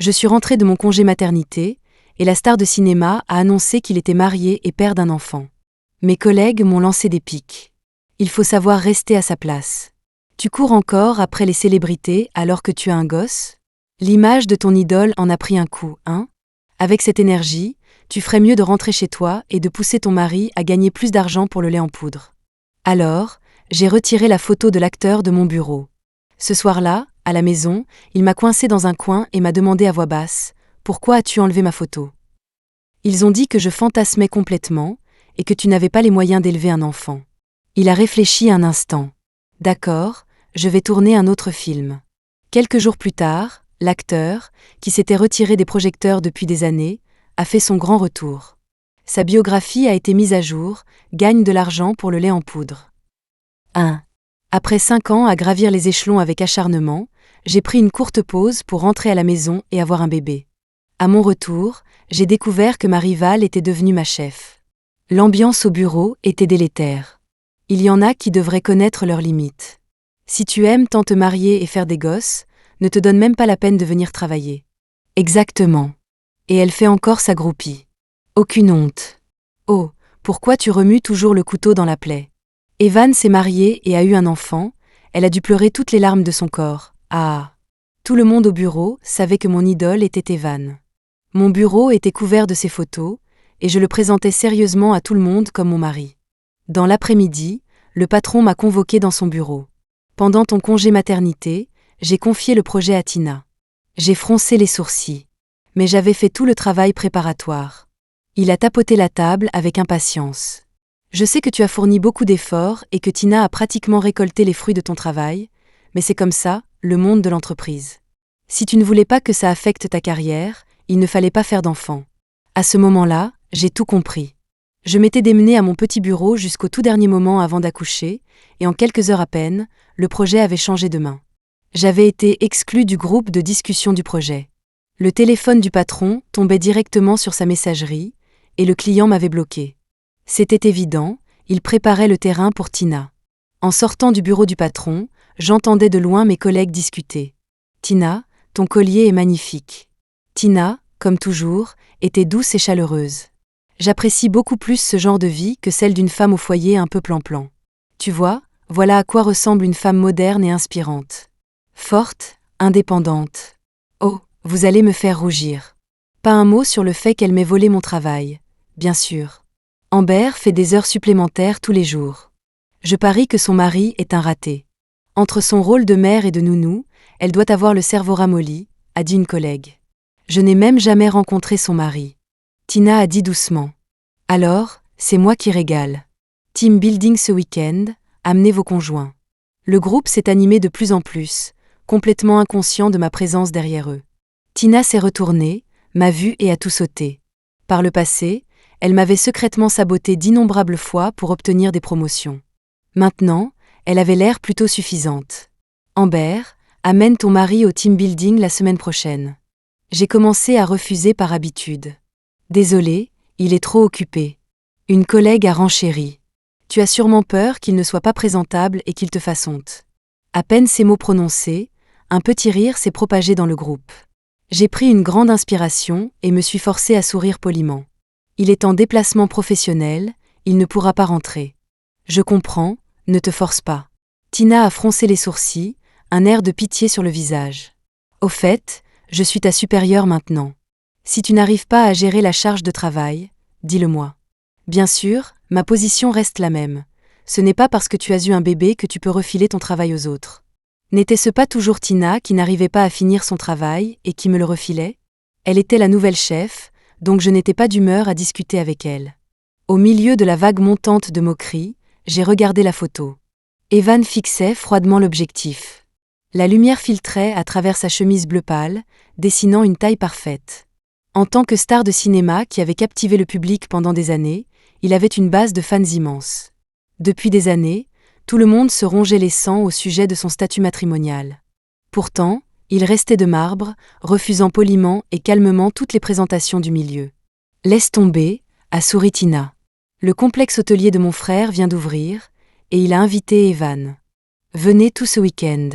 Je suis rentrée de mon congé maternité, et la star de cinéma a annoncé qu'il était marié et père d'un enfant. Mes collègues m'ont lancé des pics. Il faut savoir rester à sa place. Tu cours encore après les célébrités alors que tu as un gosse? L'image de ton idole en a pris un coup, hein? Avec cette énergie, tu ferais mieux de rentrer chez toi et de pousser ton mari à gagner plus d'argent pour le lait en poudre. Alors, j'ai retiré la photo de l'acteur de mon bureau. Ce soir-là, à la maison, il m'a coincé dans un coin et m'a demandé à voix basse « Pourquoi as-tu enlevé ma photo ?» Ils ont dit que je fantasmais complètement et que tu n'avais pas les moyens d'élever un enfant. Il a réfléchi un instant. « D'accord, je vais tourner un autre film. » Quelques jours plus tard, l'acteur, qui s'était retiré des projecteurs depuis des années, a fait son grand retour. Sa biographie a été mise à jour, gagne de l'argent pour le lait en poudre. 1. Après 5 ans à gravir les échelons avec acharnement, j'ai pris une courte pause pour rentrer à la maison et avoir un bébé. À mon retour, j'ai découvert que ma rivale était devenue ma chef. L'ambiance au bureau était délétère. Il y en a qui devraient connaître leurs limites. Si tu aimes tant te marier et faire des gosses, ne te donne même pas la peine de venir travailler. Exactement. Et elle fait encore sa groupie. Aucune honte. Oh, pourquoi tu remues toujours le couteau dans la plaie? Evan s'est marié et a eu un enfant, elle a dû pleurer toutes les larmes de son corps. Ah! Tout le monde au bureau savait que mon idole était Evan. Mon bureau était couvert de ses photos, et je le présentais sérieusement à tout le monde comme mon mari. Dans l'après-midi, le patron m'a convoqué dans son bureau. Pendant ton congé maternité, j'ai confié le projet à Tina. J'ai froncé les sourcils. Mais j'avais fait tout le travail préparatoire. Il a tapoté la table avec impatience. Je sais que tu as fourni beaucoup d'efforts et que Tina a pratiquement récolté les fruits de ton travail, mais c'est comme ça, le monde de l'entreprise. Si tu ne voulais pas que ça affecte ta carrière, il ne fallait pas faire d'enfant. À ce moment-là, j'ai tout compris. Je m'étais démenée à mon petit bureau jusqu'au tout dernier moment avant d'accoucher, et en quelques heures à peine, le projet avait changé de main. J'avais été exclue du groupe de discussion du projet. Le téléphone du patron tombait directement sur sa messagerie, et le client m'avait bloqué. C'était évident, il préparait le terrain pour Tina. En sortant du bureau du patron, j'entendais de loin mes collègues discuter. « Tina, ton collier est magnifique. » Tina, comme toujours, était douce et chaleureuse. J'apprécie beaucoup plus ce genre de vie que celle d'une femme au foyer un peu plan-plan. Tu vois, voilà à quoi ressemble une femme moderne et inspirante. Forte, indépendante. Oh, vous allez me faire rougir. Pas un mot sur le fait qu'elle m'ait volé mon travail, bien sûr. Amber fait des heures supplémentaires tous les jours. Je parie que son mari est un raté. Entre son rôle de mère et de nounou, elle doit avoir le cerveau ramolli, a dit une collègue. Je n'ai même jamais rencontré son mari. Tina a dit doucement. Alors, c'est moi qui régale. Team building ce week-end, amenez vos conjoints. Le groupe s'est animé de plus en plus, complètement inconscient de ma présence derrière eux. Tina s'est retournée, m'a vue et a tout sauté. Par le passé, elle m'avait secrètement saboté d'innombrables fois pour obtenir des promotions. Maintenant, elle avait l'air plutôt suffisante. Amber, amène ton mari au team building la semaine prochaine. J'ai commencé à refuser par habitude. Désolée, il est trop occupé. Une collègue a renchéri. Tu as sûrement peur qu'il ne soit pas présentable et qu'il te fasse honte. À peine ces mots prononcés, un petit rire s'est propagé dans le groupe. J'ai pris une grande inspiration et me suis forcée à sourire poliment. Il est en déplacement professionnel, il ne pourra pas rentrer. Je comprends, ne te force pas. Tina a froncé les sourcils, un air de pitié sur le visage. Au fait, je suis ta supérieure maintenant. Si tu n'arrives pas à gérer la charge de travail, dis-le-moi. Bien sûr, ma position reste la même. Ce n'est pas parce que tu as eu un bébé que tu peux refiler ton travail aux autres. N'était-ce pas toujours Tina qui n'arrivait pas à finir son travail et qui me le refilait? Elle était la nouvelle chef, donc je n'étais pas d'humeur à discuter avec elle. Au milieu de la vague montante de moqueries, j'ai regardé la photo. Evan fixait froidement l'objectif. La lumière filtrait à travers sa chemise bleu pâle, dessinant une taille parfaite. En tant que star de cinéma qui avait captivé le public pendant des années, il avait une base de fans immense. Depuis des années, tout le monde se rongeait les sangs au sujet de son statut matrimonial. Pourtant, il restait de marbre, refusant poliment et calmement toutes les présentations du milieu. « Laisse tomber », a souri Tina. Le complexe hôtelier de mon frère vient d'ouvrir, et il a invité Evan. « Venez tout ce week-end. »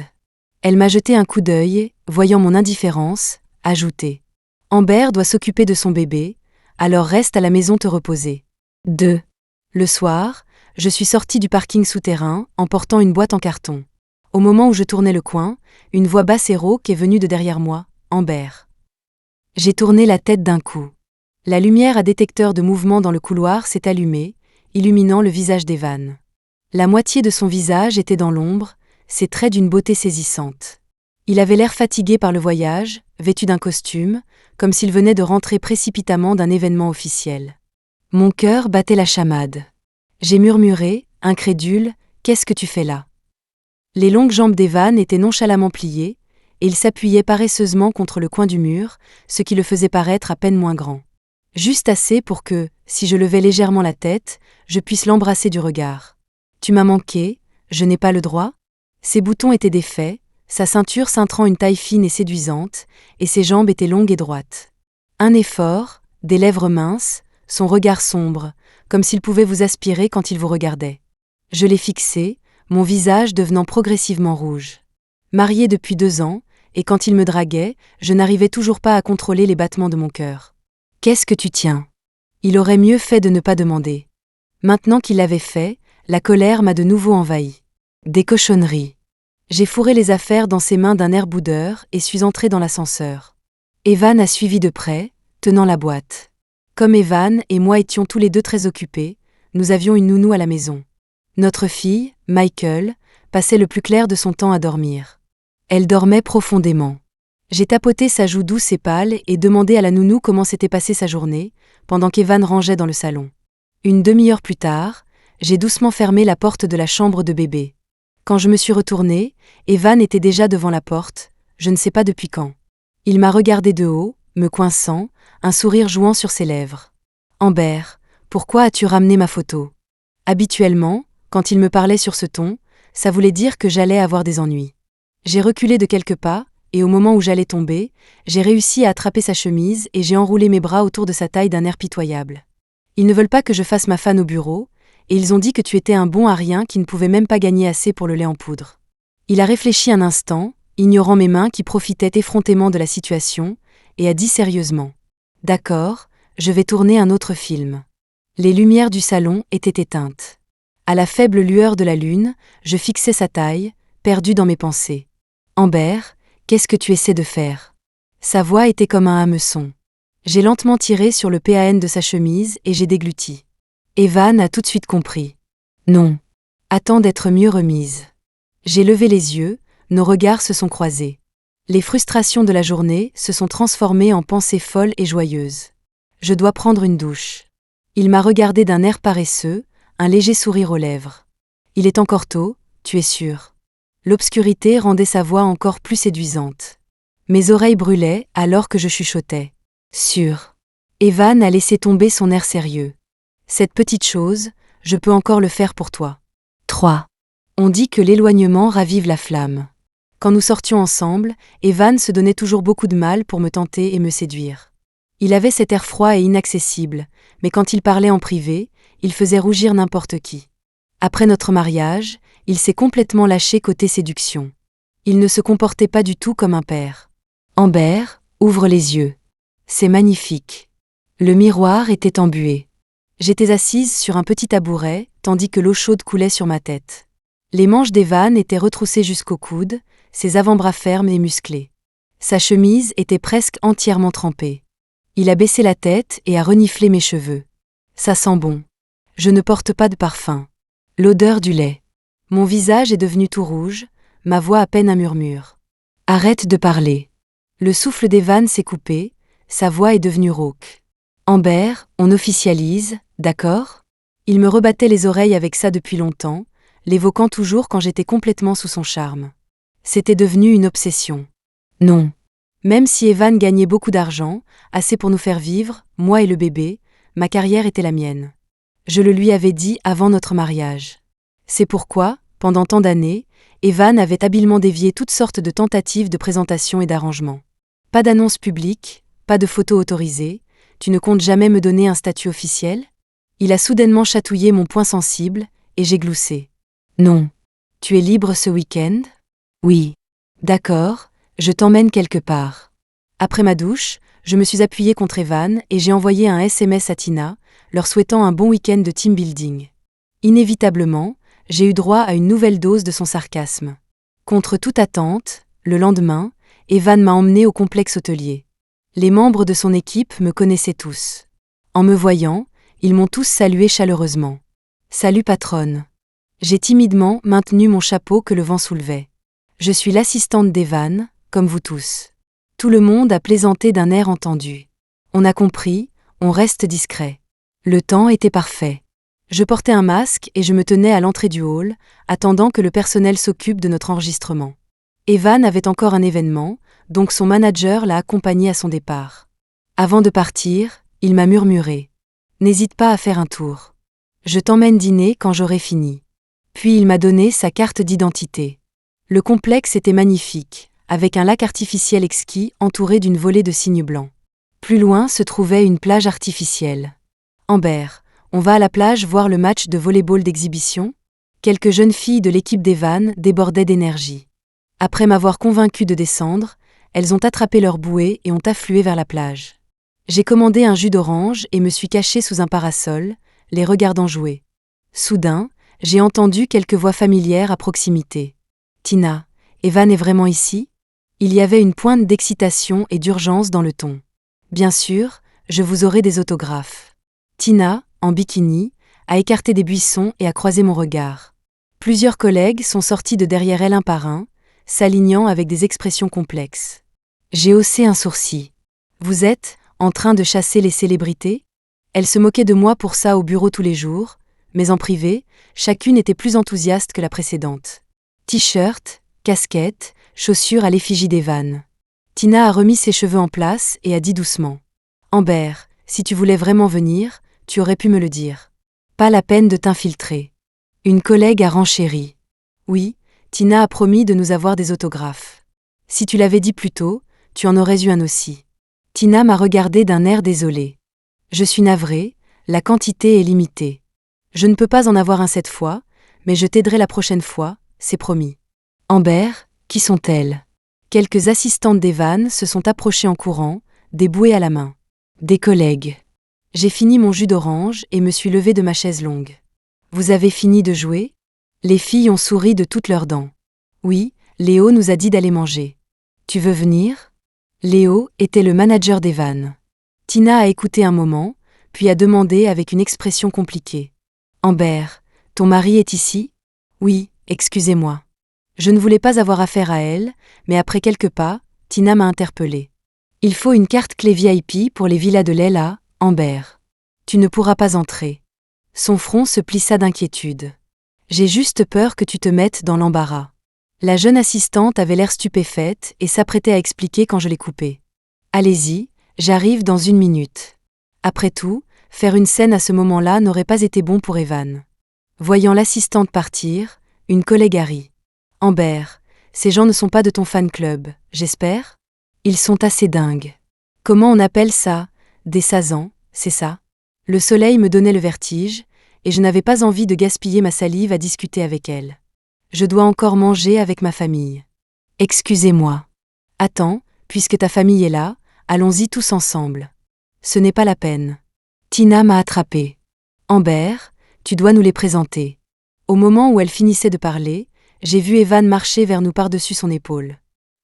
Elle m'a jeté un coup d'œil, voyant mon indifférence, Ajouté. Amber doit s'occuper de son bébé, alors reste à la maison te reposer. 2. Le soir, je suis sortie du parking souterrain en portant une boîte en carton. Au moment où je tournais le coin, une voix basse et rauque est venue de derrière moi, Amber. J'ai tourné la tête d'un coup. La lumière à détecteur de mouvement dans le couloir s'est allumée, illuminant le visage d'Evan. La moitié de son visage était dans l'ombre, ses traits d'une beauté saisissante. Il avait l'air fatigué par le voyage, vêtu d'un costume, comme s'il venait de rentrer précipitamment d'un événement officiel. Mon cœur battait la chamade. J'ai murmuré, incrédule, « Qu'est-ce que tu fais là ?» Les longues jambes d'Evan étaient nonchalamment pliées, et il s'appuyait paresseusement contre le coin du mur, ce qui le faisait paraître à peine moins grand. Juste assez pour que, si je levais légèrement la tête, je puisse l'embrasser du regard. « Tu m'as manqué, je n'ai pas le droit ?» Ses boutons étaient défaits, sa ceinture cintrant une taille fine et séduisante, et ses jambes étaient longues et droites. Un effort, des lèvres minces, son regard sombre, comme s'il pouvait vous aspirer quand il vous regardait. Je l'ai fixé, mon visage devenant progressivement rouge. Marié depuis 2 ans, et quand il me draguait, je n'arrivais toujours pas à contrôler les battements de mon cœur. « Qu'est-ce que tu tiens ?» Il aurait mieux fait de ne pas demander. Maintenant qu'il l'avait fait, la colère m'a de nouveau envahi. Des cochonneries. J'ai fourré les affaires dans ses mains d'un air boudeur et suis entrée dans l'ascenseur. Evan a suivi de près, tenant la boîte. Comme Evan et moi étions tous les deux très occupés, nous avions une nounou à la maison. Notre fille, Michael, passait le plus clair de son temps à dormir. Elle dormait profondément. J'ai tapoté sa joue douce et pâle et demandé à la nounou comment s'était passée sa journée, pendant qu'Evan rangeait dans le salon. Une demi-heure plus tard, j'ai doucement fermé la porte de la chambre de bébé. Quand je me suis retournée, Evan était déjà devant la porte, je ne sais pas depuis quand. Il m'a regardé de haut, me coinçant, un sourire jouant sur ses lèvres. « Amber, pourquoi as-tu ramené ma photo ?» Habituellement, quand il me parlait sur ce ton, ça voulait dire que j'allais avoir des ennuis. J'ai reculé de quelques pas, et au moment où j'allais tomber, j'ai réussi à attraper sa chemise et j'ai enroulé mes bras autour de sa taille d'un air pitoyable. « Ils ne veulent pas que je fasse ma fan au bureau, et ils ont dit que tu étais un bon à rien qui ne pouvait même pas gagner assez pour le lait en poudre. » Il a réfléchi un instant, ignorant mes mains qui profitaient effrontément de la situation, et a dit sérieusement. « D'accord, je vais tourner un autre film. » Les lumières du salon étaient éteintes. À la faible lueur de la lune, je fixais sa taille, perdu dans mes pensées. « Amber, qu'est-ce que tu essaies de faire ?» Sa voix était comme un hameçon. J'ai lentement tiré sur le PAN de sa chemise et j'ai dégluti. Evan a tout de suite compris. « Non. Attends d'être mieux remise. » J'ai levé les yeux, nos regards se sont croisés. Les frustrations de la journée se sont transformées en pensées folles et joyeuses. Je dois prendre une douche. Il m'a regardé d'un air paresseux, un léger sourire aux lèvres. Il est encore tôt, tu es sûr. L'obscurité rendait sa voix encore plus séduisante. Mes oreilles brûlaient alors que je chuchotais. Sûr. Evan a laissé tomber son air sérieux. Cette petite chose, je peux encore le faire pour toi. 3. On dit que l'éloignement ravive la flamme. Quand nous sortions ensemble, Evan se donnait toujours beaucoup de mal pour me tenter et me séduire. Il avait cet air froid et inaccessible, mais quand il parlait en privé, il faisait rougir n'importe qui. Après notre mariage, il s'est complètement lâché côté séduction. Il ne se comportait pas du tout comme un père. Amber, ouvre les yeux. C'est magnifique. Le miroir était embué. J'étais assise sur un petit tabouret, tandis que l'eau chaude coulait sur ma tête. Les manches d'Evan étaient retroussées jusqu'au coude, ses avant-bras fermes et musclés. Sa chemise était presque entièrement trempée. Il a baissé la tête et a reniflé mes cheveux. Ça sent bon. Je ne porte pas de parfum. L'odeur du lait. Mon visage est devenu tout rouge, ma voix à peine un murmure. Arrête de parler. Le souffle d'Evan s'est coupé, sa voix est devenue rauque. Amber, on officialise, d'accord ? Il me rebattait les oreilles avec ça depuis longtemps, l'évoquant toujours quand j'étais complètement sous son charme. C'était devenu une obsession. Non. Même si Evan gagnait beaucoup d'argent, assez pour nous faire vivre, moi et le bébé, ma carrière était la mienne. Je le lui avais dit avant notre mariage. C'est pourquoi, pendant tant d'années, Evan avait habilement dévié toutes sortes de tentatives de présentation et d'arrangement. Pas d'annonce publique, pas de photos autorisées, tu ne comptes jamais me donner un statut officiel ? Il a soudainement chatouillé mon point sensible, et j'ai gloussé. Non. Tu es libre ce week-end ? Oui. D'accord, je t'emmène quelque part. Après ma douche, je me suis appuyée contre Evan et j'ai envoyé un SMS à Tina, leur souhaitant un bon week-end de team building. Inévitablement, j'ai eu droit à une nouvelle dose de son sarcasme. Contre toute attente, le lendemain, Evan m'a emmené au complexe hôtelier. Les membres de son équipe me connaissaient tous. En me voyant, ils m'ont tous salué chaleureusement. « Salut patronne !» J'ai timidement maintenu mon chapeau que le vent soulevait. Je suis l'assistante d'Evan, comme vous tous. Tout le monde a plaisanté d'un air entendu. On a compris, on reste discret. Le temps était parfait. Je portais un masque et je me tenais à l'entrée du hall, attendant que le personnel s'occupe de notre enregistrement. Evan avait encore un événement, donc son manager l'a accompagné à son départ. Avant de partir, il m'a murmuré « N'hésite pas à faire un tour. Je t'emmène dîner quand j'aurai fini. » Puis il m'a donné sa carte d'identité. Le complexe était magnifique, avec un lac artificiel exquis entouré d'une volée de cygnes blancs. Plus loin se trouvait une plage artificielle. « Amber, on va à la plage voir le match de volley-ball d'exhibition ?» Quelques jeunes filles de l'équipe d'Evan débordaient d'énergie. Après m'avoir convaincu de descendre, elles ont attrapé leur bouée et ont afflué vers la plage. J'ai commandé un jus d'orange et me suis cachée sous un parasol, les regardant jouer. Soudain, j'ai entendu quelques voix familières à proximité. « Tina, Evan est vraiment ici ?» Il y avait une pointe d'excitation et d'urgence dans le ton. « Bien sûr, je vous aurai des autographes. » Tina, en bikini, a écarté des buissons et a croisé mon regard. Plusieurs collègues sont sortis de derrière elle un par un, s'alignant avec des expressions complexes. J'ai haussé un sourcil. « Vous êtes en train de chasser les célébrités ?» Elle se moquait de moi pour ça au bureau tous les jours, mais en privé, chacune était plus enthousiaste que la précédente. T-shirt, casquette, chaussures à l'effigie d'Evan. Tina a remis ses cheveux en place et a dit doucement « Amber, si tu voulais vraiment venir, tu aurais pu me le dire. Pas la peine de t'infiltrer. » Une collègue a renchéri. « Oui, Tina a promis de nous avoir des autographes. Si tu l'avais dit plus tôt, tu en aurais eu un aussi. » Tina m'a regardé d'un air désolé. « Je suis navrée, la quantité est limitée. Je ne peux pas en avoir un cette fois, mais je t'aiderai la prochaine fois, c'est promis. » Amber, qui sont-elles ? Quelques assistantes d'Evan se sont approchées en courant, des bouées à la main. Des collègues. J'ai fini mon jus d'orange et me suis levée de ma chaise longue. « Vous avez fini de jouer ?» Les filles ont souri de toutes leurs dents. « Oui, Léo nous a dit d'aller manger. Tu veux venir ?» Léo était le manager d'Evan. Tina a écouté un moment, puis a demandé avec une expression compliquée. « Amber, ton mari est ici ? » « Oui, excusez-moi. » Je ne voulais pas avoir affaire à elle, mais après quelques pas, Tina m'a interpellée. « Il faut une carte clé VIP pour les villas de Leila, Amber. Tu ne pourras pas entrer. » Son front se plissa d'inquiétude. « J'ai juste peur que tu te mettes dans l'embarras. » La jeune assistante avait l'air stupéfaite et s'apprêtait à expliquer quand je l'ai coupée. « Allez-y, j'arrive dans 1 minute. » Après tout, faire une scène à ce moment-là n'aurait pas été bon pour Evan. Voyant l'assistante partir, une collègue a ri. « Amber, ces gens ne sont pas de ton fan club, j'espère ? Ils sont assez dingues. Comment on appelle ça ? Des sazans, c'est ça ? » Le soleil me donnait le vertige, et je n'avais pas envie de gaspiller ma salive à discuter avec elle. Je dois encore manger avec ma famille. « Excusez-moi. »« Attends, puisque ta famille est là, allons-y tous ensemble. »« Ce n'est pas la peine. » Tina m'a attrapée. « Amber, tu dois nous les présenter. » Au moment où elle finissait de parler, j'ai vu Evan marcher vers nous par-dessus son épaule.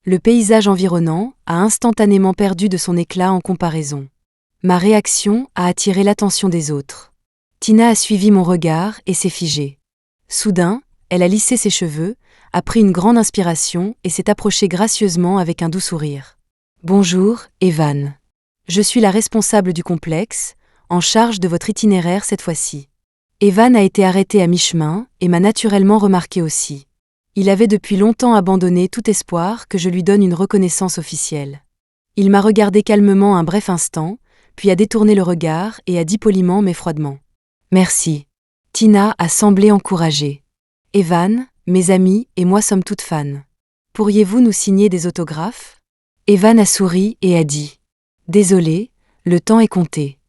Le paysage environnant a instantanément perdu de son éclat en comparaison. Ma réaction a attiré l'attention des autres. Tina a suivi mon regard et s'est figée. Soudain, elle a lissé ses cheveux, a pris une grande inspiration et s'est approchée gracieusement avec un doux sourire. « Bonjour, Evan. Je suis la responsable du complexe, en charge de votre itinéraire cette fois-ci. » Evan a été arrêté à mi-chemin et m'a naturellement remarqué aussi. Il avait depuis longtemps abandonné tout espoir que je lui donne une reconnaissance officielle. Il m'a regardé calmement un bref instant, puis a détourné le regard et a dit poliment mais froidement. « Merci. » Tina a semblé encouragée. « Evan, mes amis et moi sommes toutes fans. Pourriez-vous nous signer des autographes ?» Evan a souri et a dit. « Désolé, le temps est compté.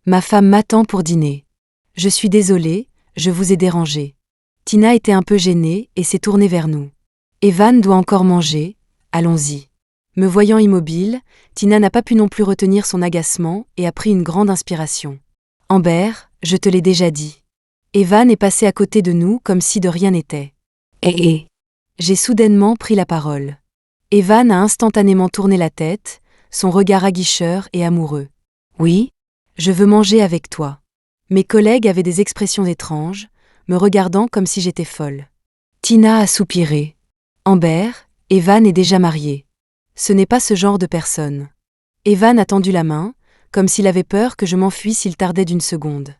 Ma femme m'attend pour dîner. Je suis désolée, je vous ai dérangé. » Tina était un peu gênée et s'est tournée vers nous. « Evan doit encore manger, allons-y. » Me voyant immobile, Tina n'a pas pu non plus retenir son agacement et a pris une grande inspiration. Amber, je te l'ai déjà dit. Evan est passé à côté de nous comme si de rien n'était. J'ai soudainement pris la parole. Evan a instantanément tourné la tête, son regard aguicheur et amoureux. Oui, je veux manger avec toi. Mes collègues avaient des expressions étranges, me regardant comme si j'étais folle. Tina a soupiré. Amber, Evan est déjà marié. Ce n'est pas ce genre de personne. Evan a tendu la main, comme s'il avait peur que je m'enfuis s'il tardait d'une seconde.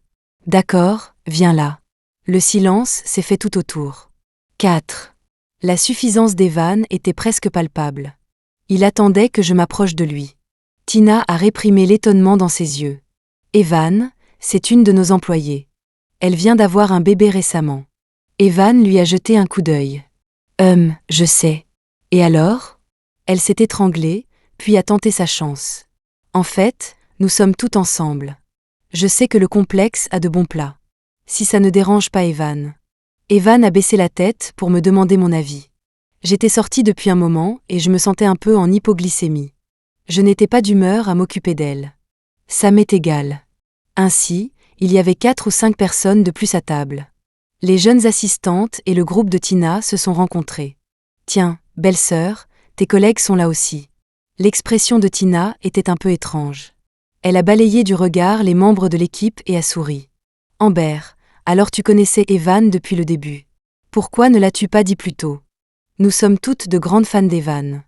D'accord, viens là. Le silence s'est fait tout autour. 4. La suffisance d'Evan était presque palpable. Il attendait que je m'approche de lui. Tina a réprimé l'étonnement dans ses yeux. Evan, c'est une de nos employées. Elle vient d'avoir un bébé récemment. Evan lui a jeté un coup d'œil. Je sais. Et alors ? Elle s'est étranglée, puis a tenté sa chance. En fait, nous sommes tout ensemble. Je sais que le complexe a de bons plats. Si ça ne dérange pas Evan. Evan a baissé la tête pour me demander mon avis. J'étais sortie depuis un moment et je me sentais un peu en hypoglycémie. Je n'étais pas d'humeur à m'occuper d'elle. Ça m'est égal. Ainsi, il y avait 4 ou 5 personnes de plus à table. Les jeunes assistantes et le groupe de Tina se sont rencontrés. Tiens, belle-sœur, tes collègues sont là aussi. L'expression de Tina était un peu étrange. Elle a balayé du regard les membres de l'équipe et a souri. Amber, alors tu connaissais Evan depuis le début. Pourquoi ne l'as-tu pas dit plus tôt ? Nous sommes toutes de grandes fans d'Evan.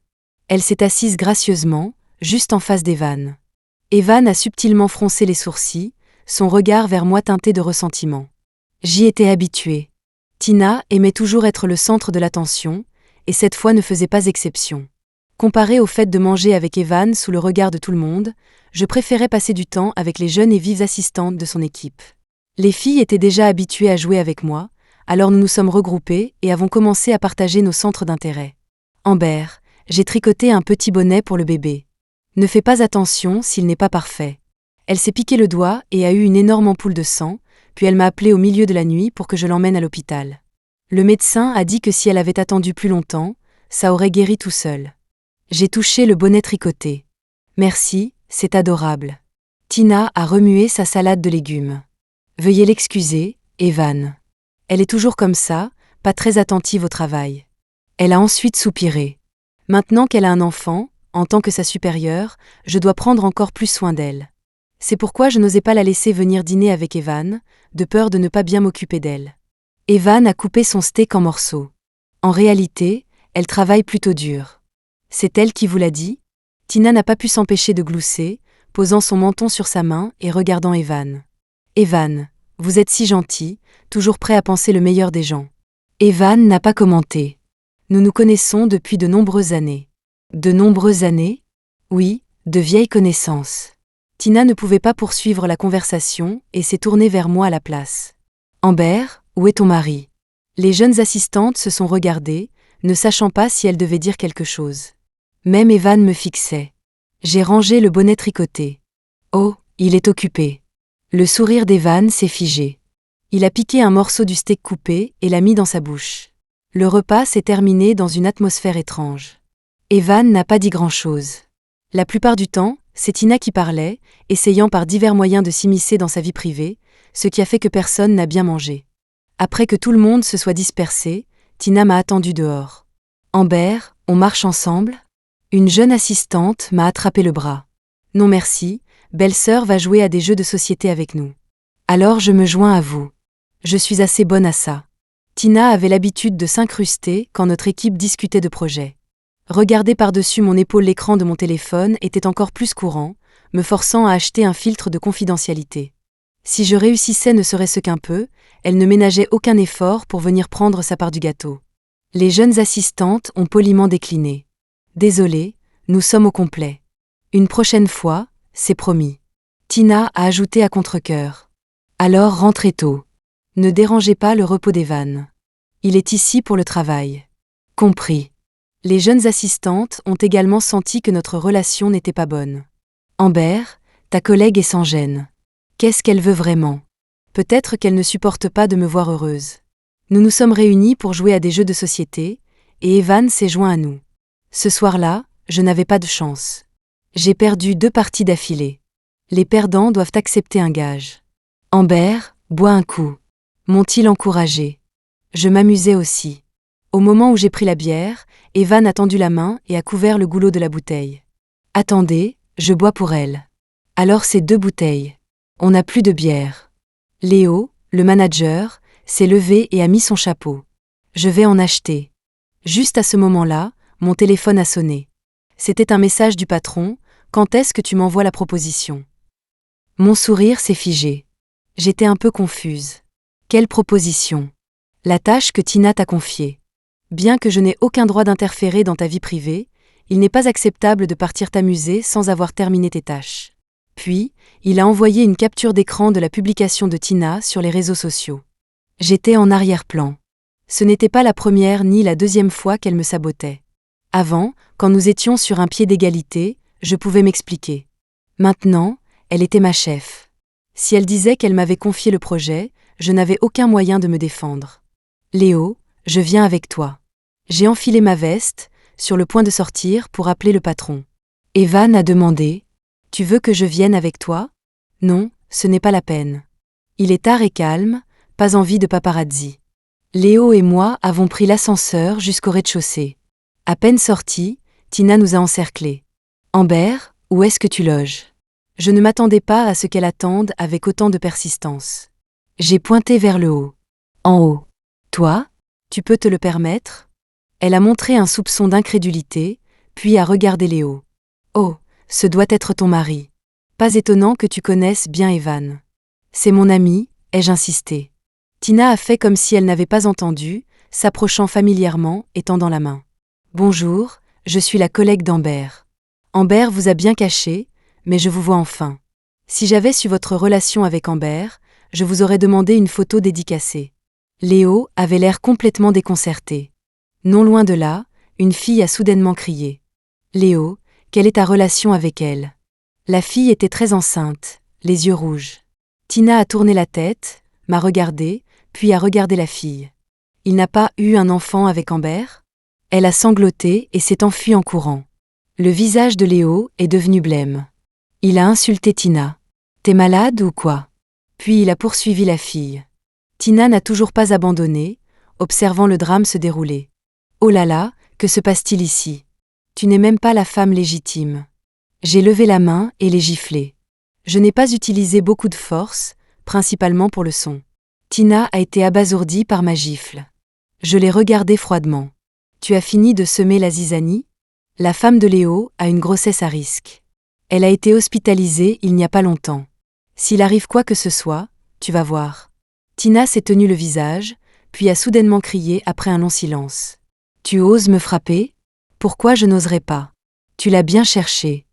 Elle s'est assise gracieusement, juste en face d'Evan. Evan a subtilement froncé les sourcils, son regard vers moi teinté de ressentiment. J'y étais habituée. Tina aimait toujours être le centre de l'attention, et cette fois ne faisait pas exception. Comparé au fait de manger avec Evan sous le regard de tout le monde, je préférais passer du temps avec les jeunes et vives assistantes de son équipe. Les filles étaient déjà habituées à jouer avec moi, alors nous nous sommes regroupées et avons commencé à partager nos centres d'intérêt. Amber, j'ai tricoté un petit bonnet pour le bébé. Ne fais pas attention s'il n'est pas parfait. Elle s'est piqué le doigt et a eu une énorme ampoule de sang, puis elle m'a appelé au milieu de la nuit pour que je l'emmène à l'hôpital. Le médecin a dit que si elle avait attendu plus longtemps, ça aurait guéri tout seul. J'ai touché le bonnet tricoté. Merci, c'est adorable. Tina a remué sa salade de légumes. Veuillez l'excuser, Evan. Elle est toujours comme ça, pas très attentive au travail. Elle a ensuite soupiré. Maintenant qu'elle a un enfant, en tant que sa supérieure, je dois prendre encore plus soin d'elle. C'est pourquoi je n'osais pas la laisser venir dîner avec Evan, de peur de ne pas bien m'occuper d'elle. Evan a coupé son steak en morceaux. En réalité, elle travaille plutôt dur. C'est elle qui vous l'a dit ? Tina n'a pas pu s'empêcher de glousser, posant son menton sur sa main et regardant Evan. Evan, vous êtes si gentil, toujours prêt à penser le meilleur des gens. Evan n'a pas commenté. Nous nous connaissons depuis de nombreuses années. De nombreuses années ? Oui, de vieilles connaissances. Tina ne pouvait pas poursuivre la conversation et s'est tournée vers moi à la place. Amber, où est ton mari ? Les jeunes assistantes se sont regardées, ne sachant pas si elles devaient dire quelque chose. Même Evan me fixait. J'ai rangé le bonnet tricoté. Oh, il est occupé. Le sourire d'Evan s'est figé. Il a piqué un morceau du steak coupé et l'a mis dans sa bouche. Le repas s'est terminé dans une atmosphère étrange. Evan n'a pas dit grand-chose. La plupart du temps, c'est Tina qui parlait, essayant par divers moyens de s'immiscer dans sa vie privée, ce qui a fait que personne n'a bien mangé. Après que tout le monde se soit dispersé, Tina m'a attendu dehors. Amber, on marche ensemble ? Une jeune assistante m'a attrapé le bras. Non merci, belle-sœur va jouer à des jeux de société avec nous. Alors je me joins à vous. Je suis assez bonne à ça. Tina avait l'habitude de s'incruster quand notre équipe discutait de projets. Regarder par-dessus mon épaule l'écran de mon téléphone était encore plus courant, me forçant à acheter un filtre de confidentialité. Si je réussissais ne serait-ce qu'un peu, elle ne ménageait aucun effort pour venir prendre sa part du gâteau. Les jeunes assistantes ont poliment décliné. Désolée, nous sommes au complet. Une prochaine fois, c'est promis. Tina a ajouté à contre-cœur. Alors rentrez tôt. Ne dérangez pas le repos d'Evan. Il est ici pour le travail. Compris. Les jeunes assistantes ont également senti que notre relation n'était pas bonne. Amber, ta collègue est sans gêne. Qu'est-ce qu'elle veut vraiment ? Peut-être qu'elle ne supporte pas de me voir heureuse. Nous nous sommes réunis pour jouer à des jeux de société, et Evan s'est joint à nous. Ce soir-là, Je n'avais pas de chance. J'ai perdu 2 parties d'affilée. Les perdants doivent accepter un gage. Amber, bois un coup. M'ont-ils encouragé. Je m'amusais aussi. Au moment où j'ai pris la bière, Evan a tendu la main et a couvert le goulot de la bouteille. Attendez, je bois pour elle. Alors c'est 2 bouteilles. On n'a plus de bière. Léo, le manager, s'est levé et a mis son chapeau. Je vais en acheter. Juste à ce moment-là, mon téléphone a sonné. C'était un message du patron. Quand est-ce que tu m'envoies la proposition? Mon sourire s'est figé. J'étais un peu confuse. Quelle proposition? La tâche que Tina t'a confiée. Bien que je n'ai aucun droit d'interférer dans ta vie privée, il n'est pas acceptable de partir t'amuser sans avoir terminé tes tâches. Puis, il a envoyé une capture d'écran de la publication de Tina sur les réseaux sociaux. J'étais en arrière-plan. Ce n'était pas la première ni la deuxième fois qu'elle me sabotait. Avant, quand nous étions sur un pied d'égalité, je pouvais m'expliquer. Maintenant, elle était ma chef. Si elle disait qu'elle m'avait confié le projet, je n'avais aucun moyen de me défendre. Léo, je viens avec toi. J'ai enfilé ma veste, sur le point de sortir pour appeler le patron. Evan a demandé « Tu veux que je vienne avec toi ?» Non, ce n'est pas la peine. Il est tard et calme, pas envie de paparazzi. Léo et moi avons pris l'ascenseur jusqu'au rez-de-chaussée. À peine sortis, Tina nous a encerclés. « Amber, où est-ce que tu loges ?» Je ne m'attendais pas à ce qu'elle attende avec autant de persistance. J'ai pointé vers le haut. « En haut. Toi, tu peux te le permettre ?» Elle a montré un soupçon d'incrédulité, puis a regardé Léo. « Oh, ce doit être ton mari. Pas étonnant que tu connaisses bien Evan. »« C'est mon ami », ai-je insisté. Tina a fait comme si elle n'avait pas entendu, s'approchant familièrement et tendant la main. « Bonjour, je suis la collègue d'Amber. Amber vous a bien caché, mais je vous vois enfin. Si j'avais su votre relation avec Amber, je vous aurais demandé une photo dédicacée. » Léo avait l'air complètement déconcerté. Non loin de là, une fille a soudainement crié. « Léo, quelle est ta relation avec elle ?» La fille était très enceinte, les yeux rouges. Tina a tourné la tête, m'a regardé, puis a regardé la fille. « Il n'a pas eu un enfant avec Amber ?» Elle a sangloté et s'est enfuie en courant. Le visage de Léo est devenu blême. Il a insulté Tina. « T'es malade ou quoi ?» Puis il a poursuivi la fille. Tina n'a toujours pas abandonné, observant le drame se dérouler. « Oh là là, que se passe-t-il ici? Tu n'es même pas la femme légitime. » J'ai levé la main et l'ai giflé. Je n'ai pas utilisé beaucoup de force, principalement pour le son. Tina a été abasourdie par ma gifle. Je l'ai regardée froidement. « Tu as fini de semer la zizanie ? La femme de Léo a une grossesse à risque. Elle a été hospitalisée il n'y a pas longtemps. S'il arrive quoi que ce soit, tu vas voir. » Tina s'est tenue le visage, puis a soudainement crié après un long silence. « Tu oses me frapper ? Pourquoi je n'oserais pas ? Tu l'as bien cherché. »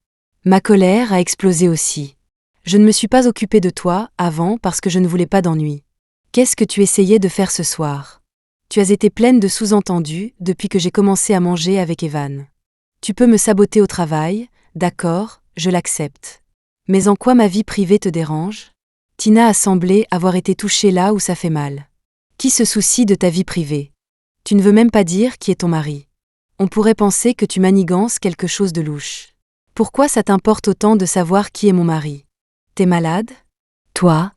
Ma colère a explosé aussi. Je ne me suis pas occupée de toi avant parce que je ne voulais pas d'ennui. Qu'est-ce que tu essayais de faire ce soir ? Tu as été pleine de sous-entendus depuis que j'ai commencé à manger avec Evan. Tu peux me saboter au travail, d'accord, je l'accepte. Mais en quoi ma vie privée te dérange ? Tina a semblé avoir été touchée là où ça fait mal. Qui se soucie de ta vie privée ? Tu ne veux même pas dire qui est ton mari. On pourrait penser que tu manigances quelque chose de louche. Pourquoi ça t'importe autant de savoir qui est mon mari ? T'es malade ? Toi ?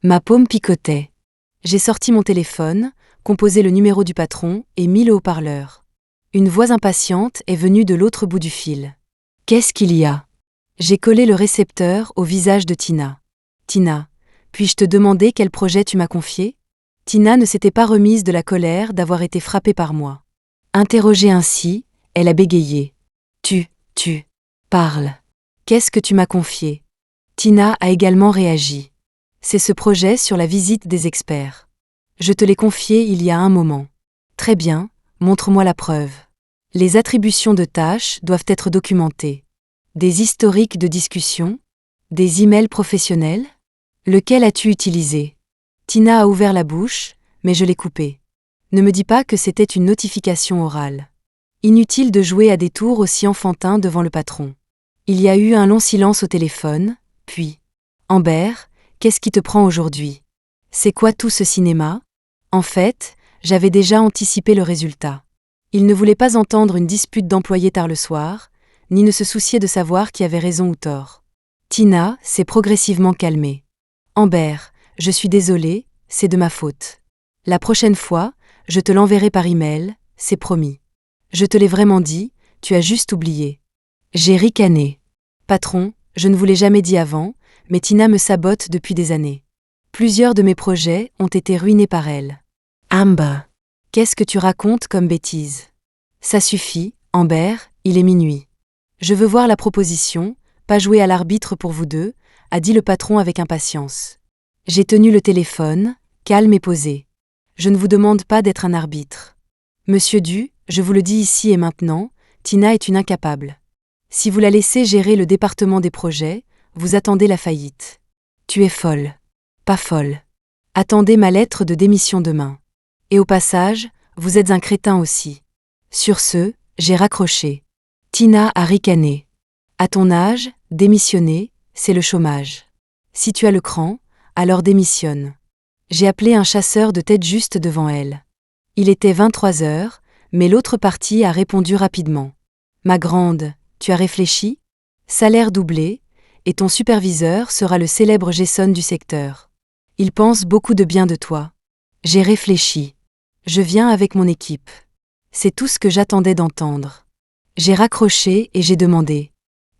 Ma paume picotait. J'ai sorti mon téléphone, composé le numéro du patron et mis le haut-parleur. Une voix impatiente est venue de l'autre bout du fil. Qu'est-ce qu'il y a ? J'ai collé le récepteur au visage de Tina. Tina, puis-je te demander quel projet tu m'as confié ? Tina ne s'était pas remise de la colère d'avoir été frappée par moi. Interrogée ainsi, elle a bégayé. Tu parles. Qu'est-ce que tu m'as confié ? Tina a également réagi. C'est ce projet sur la visite des experts. Je te l'ai confié il y a un moment. Très bien, montre-moi la preuve. Les attributions de tâches doivent être documentées. Des historiques de discussion ? Des emails professionnels ? Lequel as-tu utilisé ? Tina a ouvert la bouche, mais je l'ai coupée. Ne me dis pas que c'était une notification orale. Inutile de jouer à des tours aussi enfantins devant le patron. Il y a eu un long silence au téléphone, puis « Amber, qu'est-ce qui te prend aujourd'hui ? C'est quoi tout ce cinéma ? » En fait, j'avais déjà anticipé le résultat. Il ne voulait pas entendre une dispute d'employés tard le soir, ni ne se souciait de savoir qui avait raison ou tort. Tina s'est progressivement calmée. Amber, je suis désolée, c'est de ma faute. La prochaine fois, je te l'enverrai par email, c'est promis. Je te l'ai vraiment dit, tu as juste oublié. J'ai ricané. Patron, je ne vous l'ai jamais dit avant, mais Tina me sabote depuis des années. Plusieurs de mes projets ont été ruinés par elle. Amber, qu'est-ce que tu racontes comme bêtise? Ça suffit, Amber, il est minuit. Je veux voir la proposition, pas jouer à l'arbitre pour vous deux, a dit le patron avec impatience. J'ai tenu le téléphone, calme et posé. Je ne vous demande pas d'être un arbitre. Monsieur Du, je vous le dis ici et maintenant, Tina est une incapable. Si vous la laissez gérer le département des projets, vous attendez la faillite. Tu es folle. Pas folle. Attendez ma lettre de démission demain. Et au passage, vous êtes un crétin aussi. Sur ce, j'ai raccroché. Tina a ricané. À ton âge, démissionner, c'est le chômage. Si tu as le cran, alors démissionne. J'ai appelé un chasseur de tête juste devant elle. Il était 23 heures, mais l'autre partie a répondu rapidement. Ma grande, tu as réfléchi? Salaire doublé, et ton superviseur sera le célèbre Jason du secteur. Il pense beaucoup de bien de toi. J'ai réfléchi. Je viens avec mon équipe. C'est tout ce que j'attendais d'entendre. J'ai raccroché et j'ai demandé.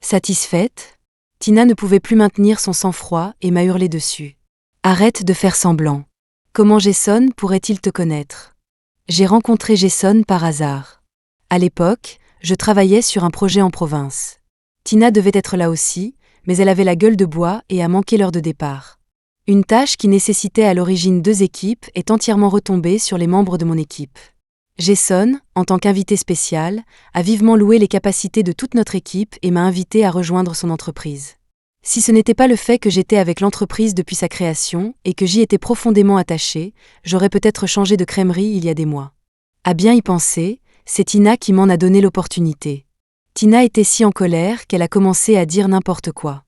Satisfaite? Tina ne pouvait plus maintenir son sang-froid et m'a hurlé dessus. Arrête de faire semblant. Comment Jason pourrait-il te connaître? J'ai rencontré Jason par hasard. À l'époque, je travaillais sur un projet en province. Tina devait être là aussi, mais elle avait la gueule de bois et a manqué l'heure de départ. Une tâche qui nécessitait à l'origine 2 équipes est entièrement retombée sur les membres de mon équipe. Jason, en tant qu'invité spécial, a vivement loué les capacités de toute notre équipe et m'a invité à rejoindre son entreprise. Si ce n'était pas le fait que j'étais avec l'entreprise depuis sa création et que j'y étais profondément attachée, j'aurais peut-être changé de crèmerie il y a des mois. À bien y penser, c'est Tina qui m'en a donné l'opportunité. Tina était si en colère qu'elle a commencé à dire n'importe quoi.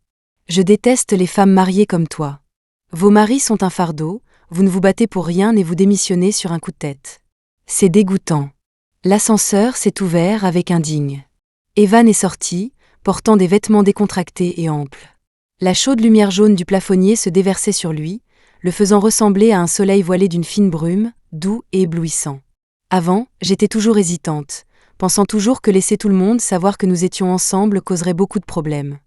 Je déteste les femmes mariées comme toi. Vos maris sont un fardeau, vous ne vous battez pour rien et vous démissionnez sur un coup de tête. C'est dégoûtant. L'ascenseur s'est ouvert avec un digne. Evan est sorti, portant des vêtements décontractés et amples. La chaude lumière jaune du plafonnier se déversait sur lui, le faisant ressembler à un soleil voilé d'une fine brume, doux et éblouissant. Avant, j'étais toujours hésitante, pensant toujours que laisser tout le monde savoir que nous étions ensemble causerait beaucoup de problèmes.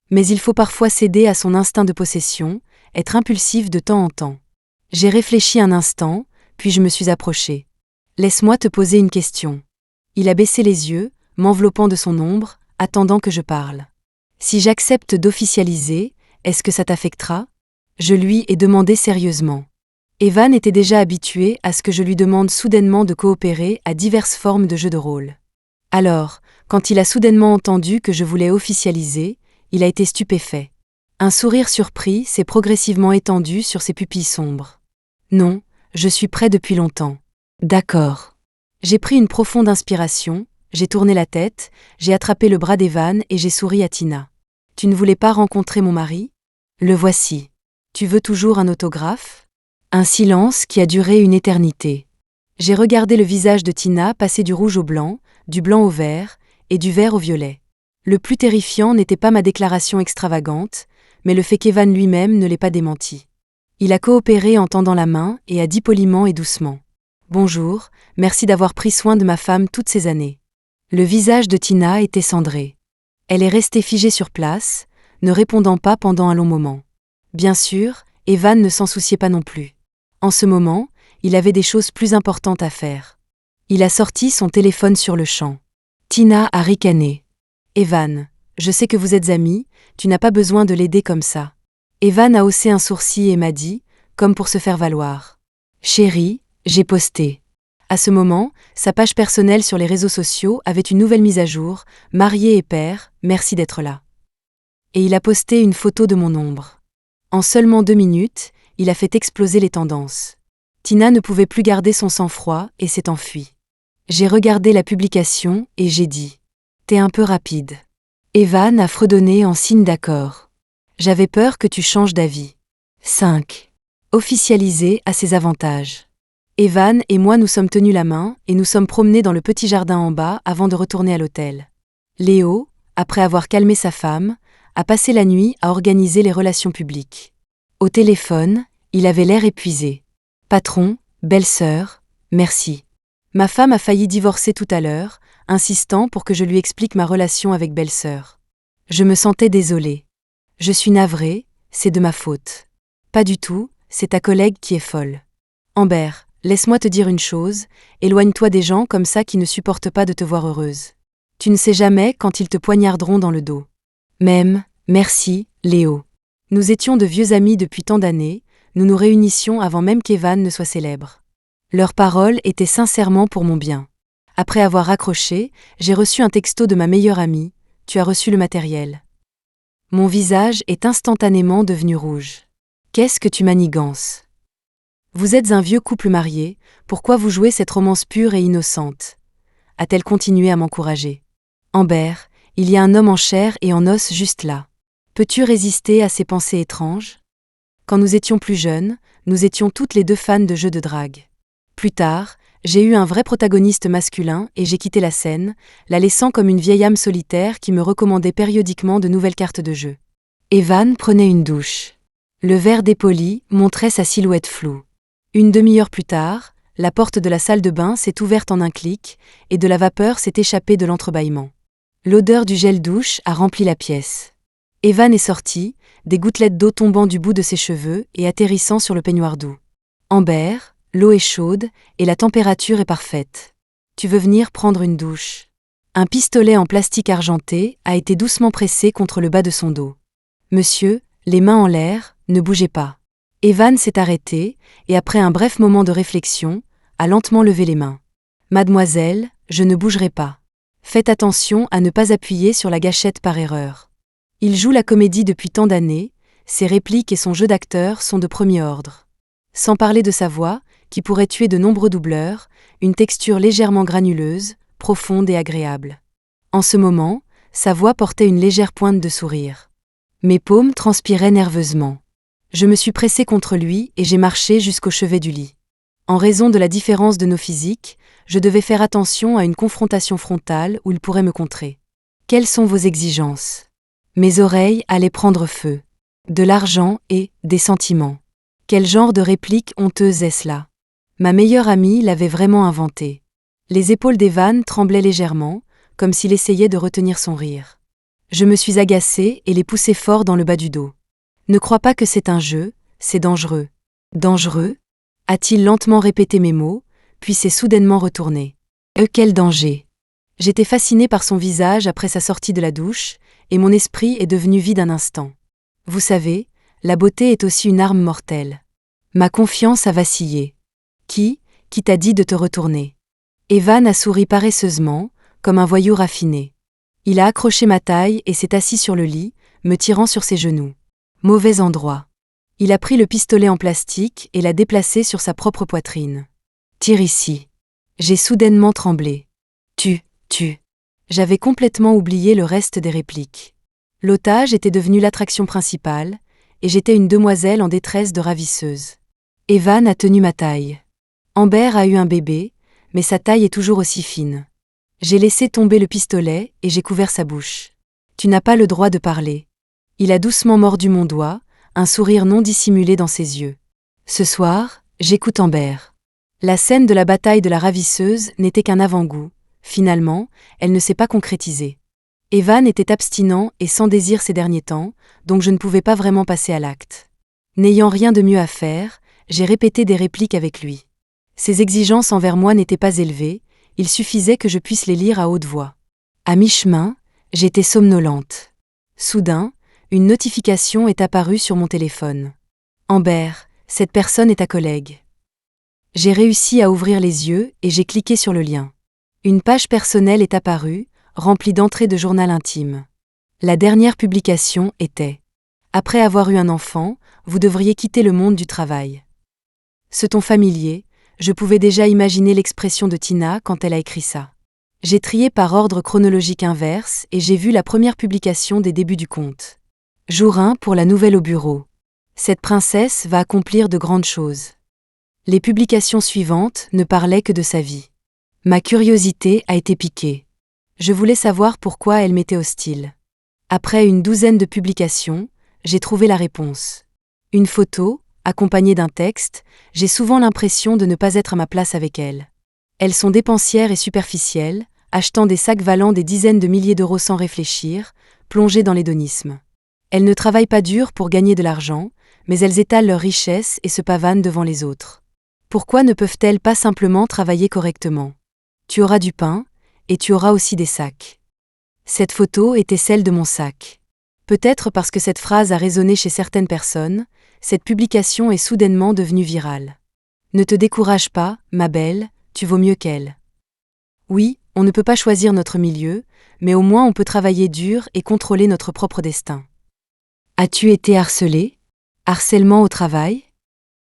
Mais il faut parfois céder à son instinct de possession, être impulsif de temps en temps. J'ai réfléchi un instant, puis je me suis approchée. Laisse-moi te poser une question. Il a baissé les yeux, m'enveloppant de son ombre, attendant que je parle. Si j'accepte d'officialiser, est-ce que ça t'affectera? Je lui ai demandé sérieusement. Evan était déjà habitué à ce que je lui demande soudainement de coopérer à diverses formes de jeux de rôle. Alors, quand il a soudainement entendu que je voulais officialiser, il a été stupéfait. Un sourire surpris s'est progressivement étendu sur ses pupilles sombres. Non, je suis prêt depuis longtemps. D'accord. J'ai pris une profonde inspiration, j'ai tourné la tête, j'ai attrapé le bras d'Evan et j'ai souri à Tina. Tu ne voulais pas rencontrer mon mari? Le voici. Tu veux toujours un autographe? Un silence qui a duré une éternité. J'ai regardé le visage de Tina passer du rouge au blanc, du blanc au vert, et du vert au violet. Le plus terrifiant n'était pas ma déclaration extravagante, mais le fait qu'Evan lui-même ne l'ait pas démenti. Il a coopéré en tendant la main et a dit poliment et doucement. Bonjour, merci d'avoir pris soin de ma femme toutes ces années. Le visage de Tina était cendré. Elle est restée figée sur place, ne répondant pas pendant un long moment. Bien sûr, Evan ne s'en souciait pas non plus. En ce moment, il avait des choses plus importantes à faire. Il a sorti son téléphone sur le champ. Tina a ricané. Evan, je sais que vous êtes amis, tu n'as pas besoin de l'aider comme ça. Evan a haussé un sourcil et m'a dit, comme pour se faire valoir. Chérie, j'ai posté. À ce moment, sa page personnelle sur les réseaux sociaux avait une nouvelle mise à jour, marié et père, merci d'être là. Et il a posté une photo de mon ombre. En seulement 2 minutes, il a fait exploser les tendances. Tina ne pouvait plus garder son sang-froid et s'est enfuie. J'ai regardé la publication et j'ai dit « T'es un peu rapide ». Evan a fredonné en signe d'accord. J'avais peur que tu changes d'avis. 5. Officialiser a ses avantages. Evan et moi nous sommes tenus la main et nous sommes promenés dans le petit jardin en bas avant de retourner à l'hôtel. Léo, après avoir calmé sa femme, a passé la nuit à organiser les relations publiques. Au téléphone, il avait l'air épuisé. Patron, belle-sœur, merci. Ma femme a failli divorcer tout à l'heure, insistant pour que je lui explique ma relation avec belle-sœur. Je me sentais désolée. Je suis navrée, c'est de ma faute. Pas du tout, c'est ta collègue qui est folle. Amber, laisse-moi te dire une chose, éloigne-toi des gens comme ça qui ne supportent pas de te voir heureuse. Tu ne sais jamais quand ils te poignarderont dans le dos. Même, merci, Léo. Nous étions de vieux amis depuis tant d'années, nous nous réunissions avant même qu'Evan ne soit célèbre. Leurs paroles étaient sincèrement pour mon bien. Après avoir raccroché, j'ai reçu un texto de ma meilleure amie, tu as reçu le matériel. Mon visage est instantanément devenu rouge. Qu'est-ce que tu manigances? Vous êtes un vieux couple marié, pourquoi vous jouez cette romance pure et innocente? A-t-elle continué à m'encourager. Amber, il y a un homme en chair et en os juste là. Peux-tu résister à ces pensées étranges? Quand nous étions plus jeunes, nous étions toutes les deux fans de jeux de drague. Plus tard, j'ai eu un vrai protagoniste masculin et j'ai quitté la scène, la laissant comme une vieille âme solitaire qui me recommandait périodiquement de nouvelles cartes de jeu. Evan prenait une douche. Le verre dépoli montrait sa silhouette floue. Une demi-heure plus tard, la porte de la salle de bain s'est ouverte en un clic et de la vapeur s'est échappée de l'entrebâillement. L'odeur du gel douche a rempli la pièce. Evan est sorti, des gouttelettes d'eau tombant du bout de ses cheveux et atterrissant sur le peignoir doux. Amber, l'eau est chaude et la température est parfaite. Tu veux venir prendre une douche? Un pistolet en plastique argenté a été doucement pressé contre le bas de son dos. Monsieur, les mains en l'air, ne bougez pas. Evan s'est arrêté et après un bref moment de réflexion, a lentement levé les mains. Mademoiselle, je ne bougerai pas. Faites attention à ne pas appuyer sur la gâchette par erreur. Il joue la comédie depuis tant d'années, ses répliques et son jeu d'acteur sont de premier ordre. Sans parler de sa voix, qui pourrait tuer de nombreux doubleurs, une texture légèrement granuleuse, profonde et agréable. En ce moment, sa voix portait une légère pointe de sourire. Mes paumes transpiraient nerveusement. Je me suis pressée contre lui et j'ai marché jusqu'au chevet du lit. En raison de la différence de nos physiques, je devais faire attention à une confrontation frontale où il pourrait me contrer. Quelles sont vos exigences? Mes oreilles allaient prendre feu. De l'argent et des sentiments. Quel genre de réplique honteuse est-ce là? Ma meilleure amie l'avait vraiment inventé. Les épaules d'Evan tremblaient légèrement, comme s'il essayait de retenir son rire. Je me suis agacée et les poussai fort dans le bas du dos. Ne crois pas que c'est un jeu, c'est dangereux. Dangereux? A-t-il lentement répété mes mots, puis s'est soudainement retourné. Quel danger! J'étais fascinée par son visage après sa sortie de la douche, et mon esprit est devenu vide un instant. Vous savez, la beauté est aussi une arme mortelle. Ma confiance a vacillé. Qui t'a dit de te retourner? Evan a souri paresseusement, comme un voyou raffiné. Il a accroché ma taille et s'est assis sur le lit, me tirant sur ses genoux. Mauvais endroit. Il a pris le pistolet en plastique et l'a déplacé sur sa propre poitrine. Tire ici. J'ai soudainement tremblé. Tu. J'avais complètement oublié le reste des répliques. L'otage était devenu l'attraction principale, et j'étais une demoiselle en détresse de ravisseuse. Evan a tenu ma taille. Amber a eu un bébé, mais sa taille est toujours aussi fine. J'ai laissé tomber le pistolet et j'ai couvert sa bouche. Tu n'as pas le droit de parler. Il a doucement mordu mon doigt, un sourire non dissimulé dans ses yeux. Ce soir, j'écoute Amber. La scène de la bataille de la ravisseuse n'était qu'un avant-goût. Finalement, elle ne s'est pas concrétisée. Evan était abstinent et sans désir ces derniers temps, donc je ne pouvais pas vraiment passer à l'acte. N'ayant rien de mieux à faire, j'ai répété des répliques avec lui. Ses exigences envers moi n'étaient pas élevées, il suffisait que je puisse les lire à haute voix. À mi-chemin, j'étais somnolente. Soudain, une notification est apparue sur mon téléphone. Amber, cette personne est ta collègue. J'ai réussi à ouvrir les yeux et j'ai cliqué sur le lien. Une page personnelle est apparue, remplie d'entrées de journal intime. La dernière publication était « Après avoir eu un enfant, vous devriez quitter le monde du travail ». Ce ton familier, je pouvais déjà imaginer l'expression de Tina quand elle a écrit ça. J'ai trié par ordre chronologique inverse et j'ai vu la première publication des débuts du conte. Jour 1 pour la nouvelle au bureau. Cette princesse va accomplir de grandes choses. Les publications suivantes ne parlaient que de sa vie. Ma curiosité a été piquée. Je voulais savoir pourquoi elle m'était hostile. Après une douzaine de publications, j'ai trouvé la réponse. Une photo, accompagnée d'un texte, j'ai souvent l'impression de ne pas être à ma place avec elles. Elles sont dépensières et superficielles, achetant des sacs valant des dizaines de milliers d'euros sans réfléchir, plongées dans l'hédonisme. Elles ne travaillent pas dur pour gagner de l'argent, mais elles étalent leur richesse et se pavanent devant les autres. Pourquoi ne peuvent-elles pas simplement travailler correctement ? Tu auras du pain, et tu auras aussi des sacs. Cette photo était celle de mon sac. Peut-être parce que cette phrase a résonné chez certaines personnes, cette publication est soudainement devenue virale. Ne te décourage pas, ma belle, tu vaux mieux qu'elle. Oui, on ne peut pas choisir notre milieu, mais au moins on peut travailler dur et contrôler notre propre destin. As-tu été harcelée ? Harcèlement au travail ?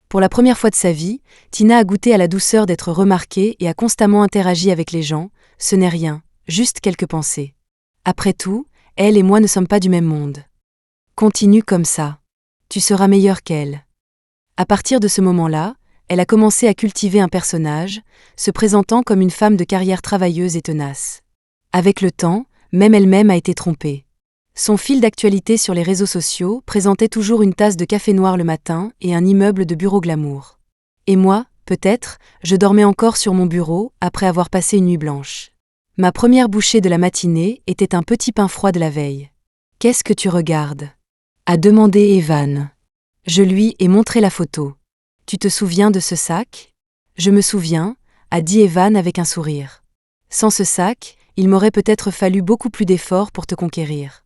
Pour la première fois de sa vie, Tina a goûté à la douceur d'être remarquée et a constamment interagi avec les gens. Ce n'est rien, juste quelques pensées. Après tout, elle et moi ne sommes pas du même monde. Continue comme ça. Tu seras meilleure qu'elle. À partir de ce moment-là, elle a commencé à cultiver un personnage, se présentant comme une femme de carrière travailleuse et tenace. Avec le temps, même elle-même a été trompée. Son fil d'actualité sur les réseaux sociaux présentait toujours une tasse de café noir le matin et un immeuble de bureau glamour. Et moi, peut-être, je dormais encore sur mon bureau après avoir passé une nuit blanche. Ma première bouchée de la matinée était un petit pain froid de la veille. « Qu'est-ce que tu regardes ?» a demandé Evan. Je lui ai montré la photo. « Tu te souviens de ce sac ? » « Je me souviens, » a dit Evan avec un sourire. « Sans ce sac, il m'aurait peut-être fallu beaucoup plus d'efforts pour te conquérir.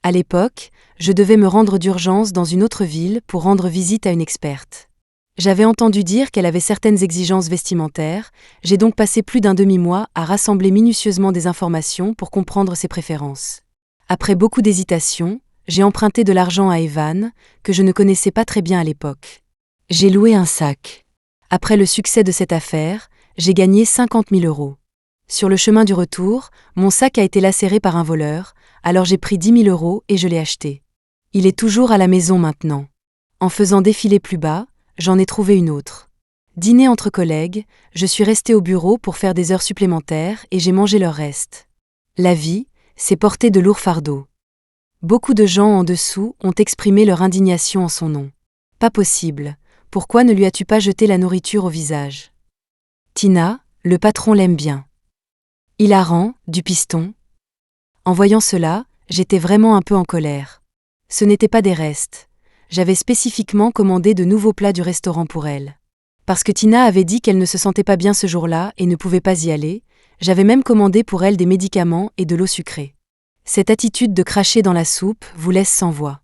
À l'époque, je devais me rendre d'urgence dans une autre ville pour rendre visite à une experte. J'avais entendu dire qu'elle avait certaines exigences vestimentaires, j'ai donc passé plus d'un demi-mois à rassembler minutieusement des informations pour comprendre ses préférences. Après beaucoup d'hésitations, j'ai emprunté de l'argent à Evan, que je ne connaissais pas très bien à l'époque. J'ai loué un sac. Après le succès de cette affaire, j'ai gagné 50 000 euros. Sur le chemin du retour, mon sac a été lacéré par un voleur, alors j'ai pris 10 000 euros et je l'ai acheté. Il est toujours à la maison maintenant. En faisant défiler plus bas, j'en ai trouvé une autre. Dîner entre collègues, je suis restée au bureau pour faire des heures supplémentaires et j'ai mangé leur reste. La vie, c'est porter de lourds fardeaux. Beaucoup de gens en dessous ont exprimé leur indignation en son nom. Pas possible, pourquoi ne lui as-tu pas jeté la nourriture au visage ? Tina, le patron l'aime bien. Hilarant, du piston. En voyant cela, j'étais vraiment un peu en colère. Ce n'était pas des restes. J'avais spécifiquement commandé de nouveaux plats du restaurant pour elle. Parce que Tina avait dit qu'elle ne se sentait pas bien ce jour-là et ne pouvait pas y aller, j'avais même commandé pour elle des médicaments et de l'eau sucrée. Cette attitude de cracher dans la soupe vous laisse sans voix.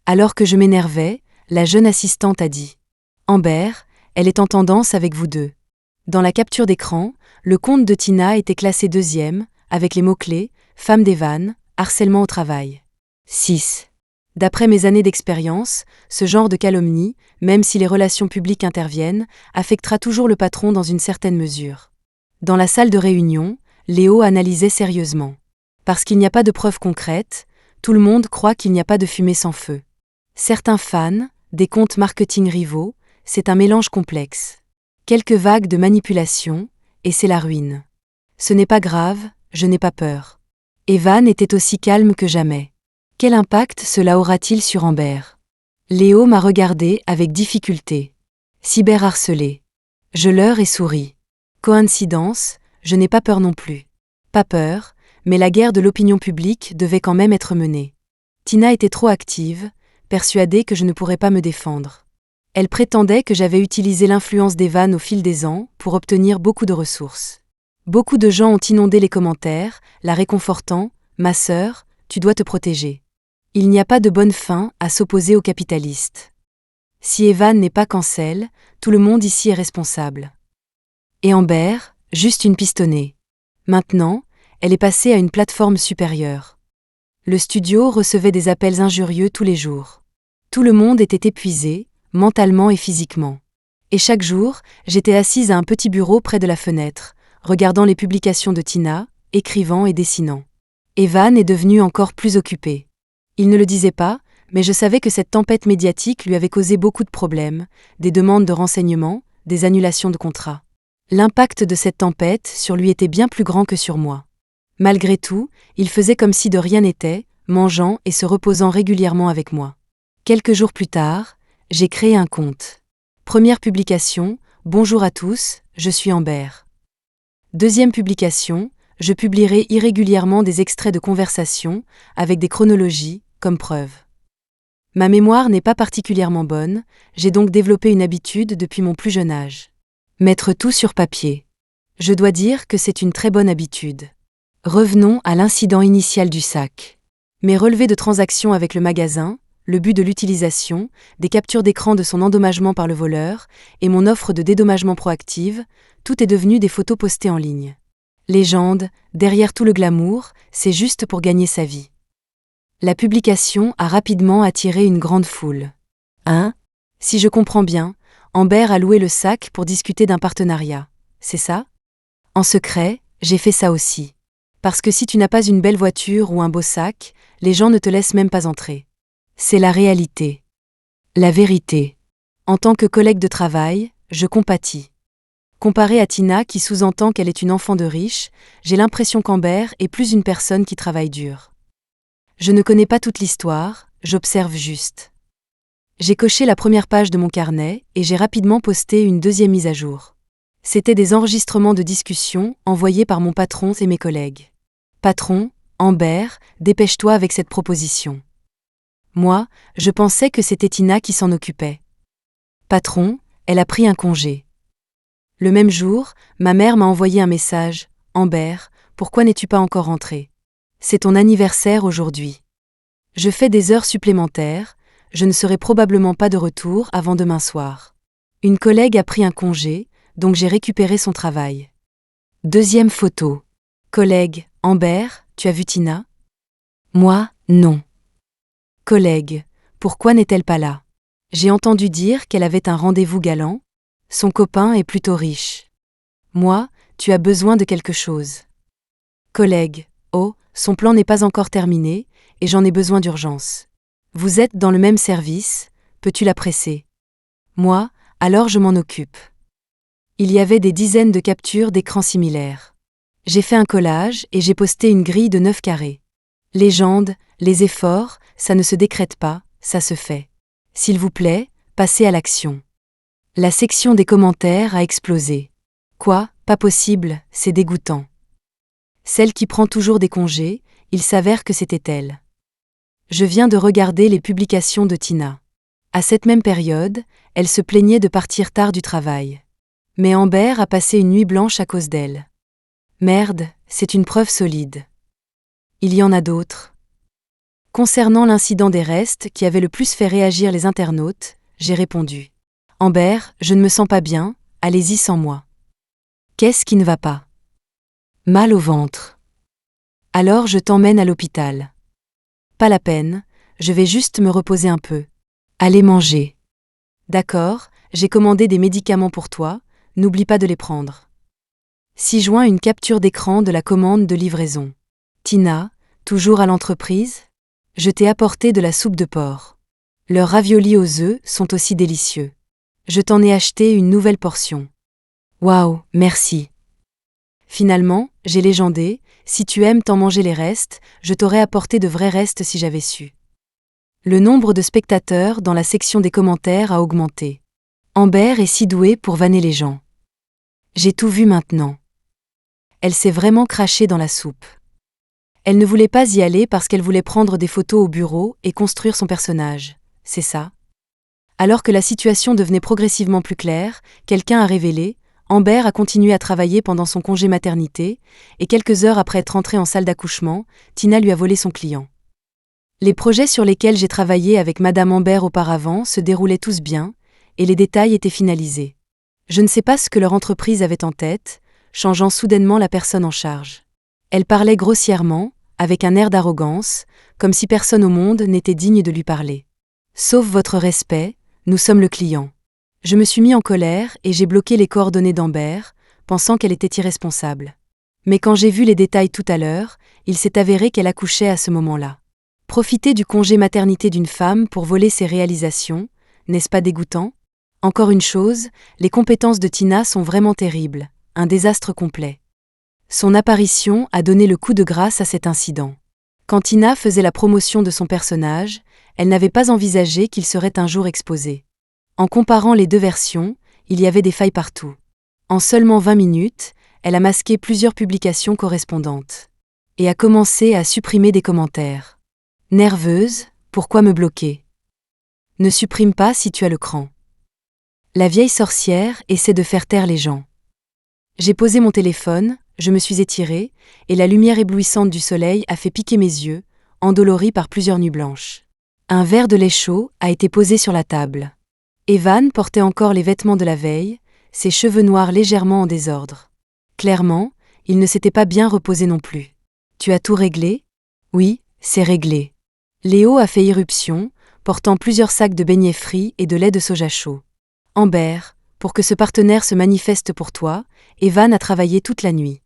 Alors que je m'énervais, la jeune assistante a dit « Amber, elle est en tendance avec vous deux ». Dans la capture d'écran, le compte de Tina était classé 2e, avec les mots-clés « Femme d'Evan, harcèlement au travail ». 6. D'après mes années d'expérience, ce genre de calomnie, même si les relations publiques interviennent, affectera toujours le patron dans une certaine mesure. Dans la salle de réunion, Léo analysait sérieusement. Parce qu'il n'y a pas de preuves concrètes, tout le monde croit qu'il n'y a pas de fumée sans feu. Certains fans, des comptes marketing rivaux, c'est un mélange complexe. Quelques vagues de manipulation, et c'est la ruine. Ce n'est pas grave, je n'ai pas peur. Evan était aussi calme que jamais. Quel impact cela aura-t-il sur Amber ? Léo m'a regardé avec difficulté. Cyberharcelé. Je leurre et souris. Coïncidence, je n'ai pas peur non plus. Pas peur, mais la guerre de l'opinion publique devait quand même être menée. Tina était trop active, persuadée que je ne pourrais pas me défendre. Elle prétendait que j'avais utilisé l'influence d'Evan au fil des ans pour obtenir beaucoup de ressources. Beaucoup de gens ont inondé les commentaires, la réconfortant « Ma sœur, tu dois te protéger ». Il n'y a pas de bonne fin à s'opposer aux capitalistes. Si Evan n'est pas cancel, tout le monde ici est responsable. Et Amber, juste une pistonnée. Maintenant, elle est passée à une plateforme supérieure. Le studio recevait des appels injurieux tous les jours. Tout le monde était épuisé, mentalement et physiquement. Et chaque jour, j'étais assise à un petit bureau près de la fenêtre, regardant les publications de Tina, écrivant et dessinant. Evan est devenu encore plus occupé. Il ne le disait pas, mais je savais que cette tempête médiatique lui avait causé beaucoup de problèmes, des demandes de renseignements, des annulations de contrats. L'impact de cette tempête sur lui était bien plus grand que sur moi. Malgré tout, il faisait comme si de rien n'était, mangeant et se reposant régulièrement avec moi. Quelques jours plus tard, j'ai créé un compte. Première publication, bonjour à tous, je suis Amber. Deuxième publication, je publierai irrégulièrement des extraits de conversations, avec des chronologies, comme preuve. Ma mémoire n'est pas particulièrement bonne, j'ai donc développé une habitude depuis mon plus jeune âge. Mettre tout sur papier. Je dois dire que c'est une très bonne habitude. Revenons à l'incident initial du sac. Mes relevés de transactions avec le magasin, le but de l'utilisation, des captures d'écran de son endommagement par le voleur, et mon offre de dédommagement proactive, tout est devenu des photos postées en ligne. Légende, derrière tout le glamour, c'est juste pour gagner sa vie. La publication a rapidement attiré une grande foule. Si je comprends bien, Amber a loué le sac pour discuter d'un partenariat, c'est ça? En secret, j'ai fait ça aussi. Parce que si tu n'as pas une belle voiture ou un beau sac, les gens ne te laissent même pas entrer. C'est la réalité. La vérité. En tant que collègue de travail, je compatis. Comparé à Tina qui sous-entend qu'elle est une enfant de riche, j'ai l'impression qu'Amber est plus une personne qui travaille dur. Je ne connais pas toute l'histoire, j'observe juste. J'ai coché la première page de mon carnet et j'ai rapidement posté une deuxième mise à jour. C'était des enregistrements de discussions envoyés par mon patron et mes collègues. Patron, Amber, dépêche-toi avec cette proposition. Moi, je pensais que c'était Tina qui s'en occupait. Patron, elle a pris un congé. Le même jour, ma mère m'a envoyé un message. Amber, pourquoi n'es-tu pas encore rentrée? C'est ton anniversaire aujourd'hui. Je fais des heures supplémentaires, je ne serai probablement pas de retour avant demain soir. Une collègue a pris un congé, donc j'ai récupéré son travail. Deuxième photo. Collègue, Amber, tu as vu Tina? Moi, non. Collègue, pourquoi n'est-elle pas là? J'ai entendu dire qu'elle avait un rendez-vous galant. Son copain est plutôt riche. Moi, tu as besoin de quelque chose. Collègue, oh, son plan n'est pas encore terminé, et j'en ai besoin d'urgence. Vous êtes dans le même service, peux-tu la presser? Moi, alors je m'en occupe. Il y avait des dizaines de captures d'écran similaires. J'ai fait un collage et j'ai posté une grille de 9 carrés. Légende, les efforts, ça ne se décrète pas, ça se fait. S'il vous plaît, passez à l'action. La section des commentaires a explosé. Quoi, pas possible, c'est dégoûtant. Celle qui prend toujours des congés, il s'avère que c'était elle. Je viens de regarder les publications de Tina. À cette même période, elle se plaignait de partir tard du travail. Mais Amber a passé une nuit blanche à cause d'elle. Merde, c'est une preuve solide. Il y en a d'autres. Concernant l'incident des restes qui avait le plus fait réagir les internautes, j'ai répondu. Amber, je ne me sens pas bien, allez-y sans moi. Qu'est-ce qui ne va pas? Mal au ventre. Alors je t'emmène à l'hôpital. Pas la peine, je vais juste me reposer un peu. Allez manger. D'accord, j'ai commandé des médicaments pour toi, n'oublie pas de les prendre. 6 juin, une capture d'écran de la commande de livraison. Tina, toujours à l'entreprise? Je t'ai apporté de la soupe de porc. Leurs raviolis aux œufs sont aussi délicieux. Je t'en ai acheté une nouvelle portion. Waouh, merci. Finalement, j'ai légendé, si tu aimes t'en manger les restes, je t'aurais apporté de vrais restes si j'avais su. Le nombre de spectateurs dans la section des commentaires a augmenté. Amber est si douée pour vanner les gens. J'ai tout vu maintenant. Elle s'est vraiment crachée dans la soupe. Elle ne voulait pas y aller parce qu'elle voulait prendre des photos au bureau et construire son personnage, c'est ça? Alors que la situation devenait progressivement plus claire, quelqu'un a révélé, Amber a continué à travailler pendant son congé maternité, et quelques heures après être entrée en salle d'accouchement, Tina lui a volé son client. Les projets sur lesquels j'ai travaillé avec Madame Amber auparavant se déroulaient tous bien, et les détails étaient finalisés. Je ne sais pas ce que leur entreprise avait en tête, changeant soudainement la personne en charge. Elle parlait grossièrement, avec un air d'arrogance, comme si personne au monde n'était digne de lui parler. Sauf votre respect, nous sommes le client. Je me suis mis en colère et j'ai bloqué les coordonnées d'Amber, pensant qu'elle était irresponsable. Mais quand j'ai vu les détails tout à l'heure, il s'est avéré qu'elle accouchait à ce moment-là. Profiter du congé maternité d'une femme pour voler ses réalisations, n'est-ce pas dégoûtant? Encore une chose, les compétences de Tina sont vraiment terribles, un désastre complet. Son apparition a donné le coup de grâce à cet incident. Quand Tina faisait la promotion de son personnage, elle n'avait pas envisagé qu'il serait un jour exposé. En comparant les deux versions, il y avait des failles partout. En seulement 20 minutes, elle a masqué plusieurs publications correspondantes. Et a commencé à supprimer des commentaires. Nerveuse, pourquoi me bloquer? Ne supprime pas si tu as le cran. La vieille sorcière essaie de faire taire les gens. J'ai posé mon téléphone, je me suis étirée, et la lumière éblouissante du soleil a fait piquer mes yeux, endoloris par plusieurs nuits blanches. Un verre de lait chaud a été posé sur la table. Evan portait encore les vêtements de la veille, ses cheveux noirs légèrement en désordre. Clairement, il ne s'était pas bien reposé non plus. Tu as tout réglé? Oui, c'est réglé. Léo a fait irruption, portant plusieurs sacs de beignets frits et de lait de soja chaud. Amber, pour que ce partenaire se manifeste pour toi, Evan a travaillé toute la nuit.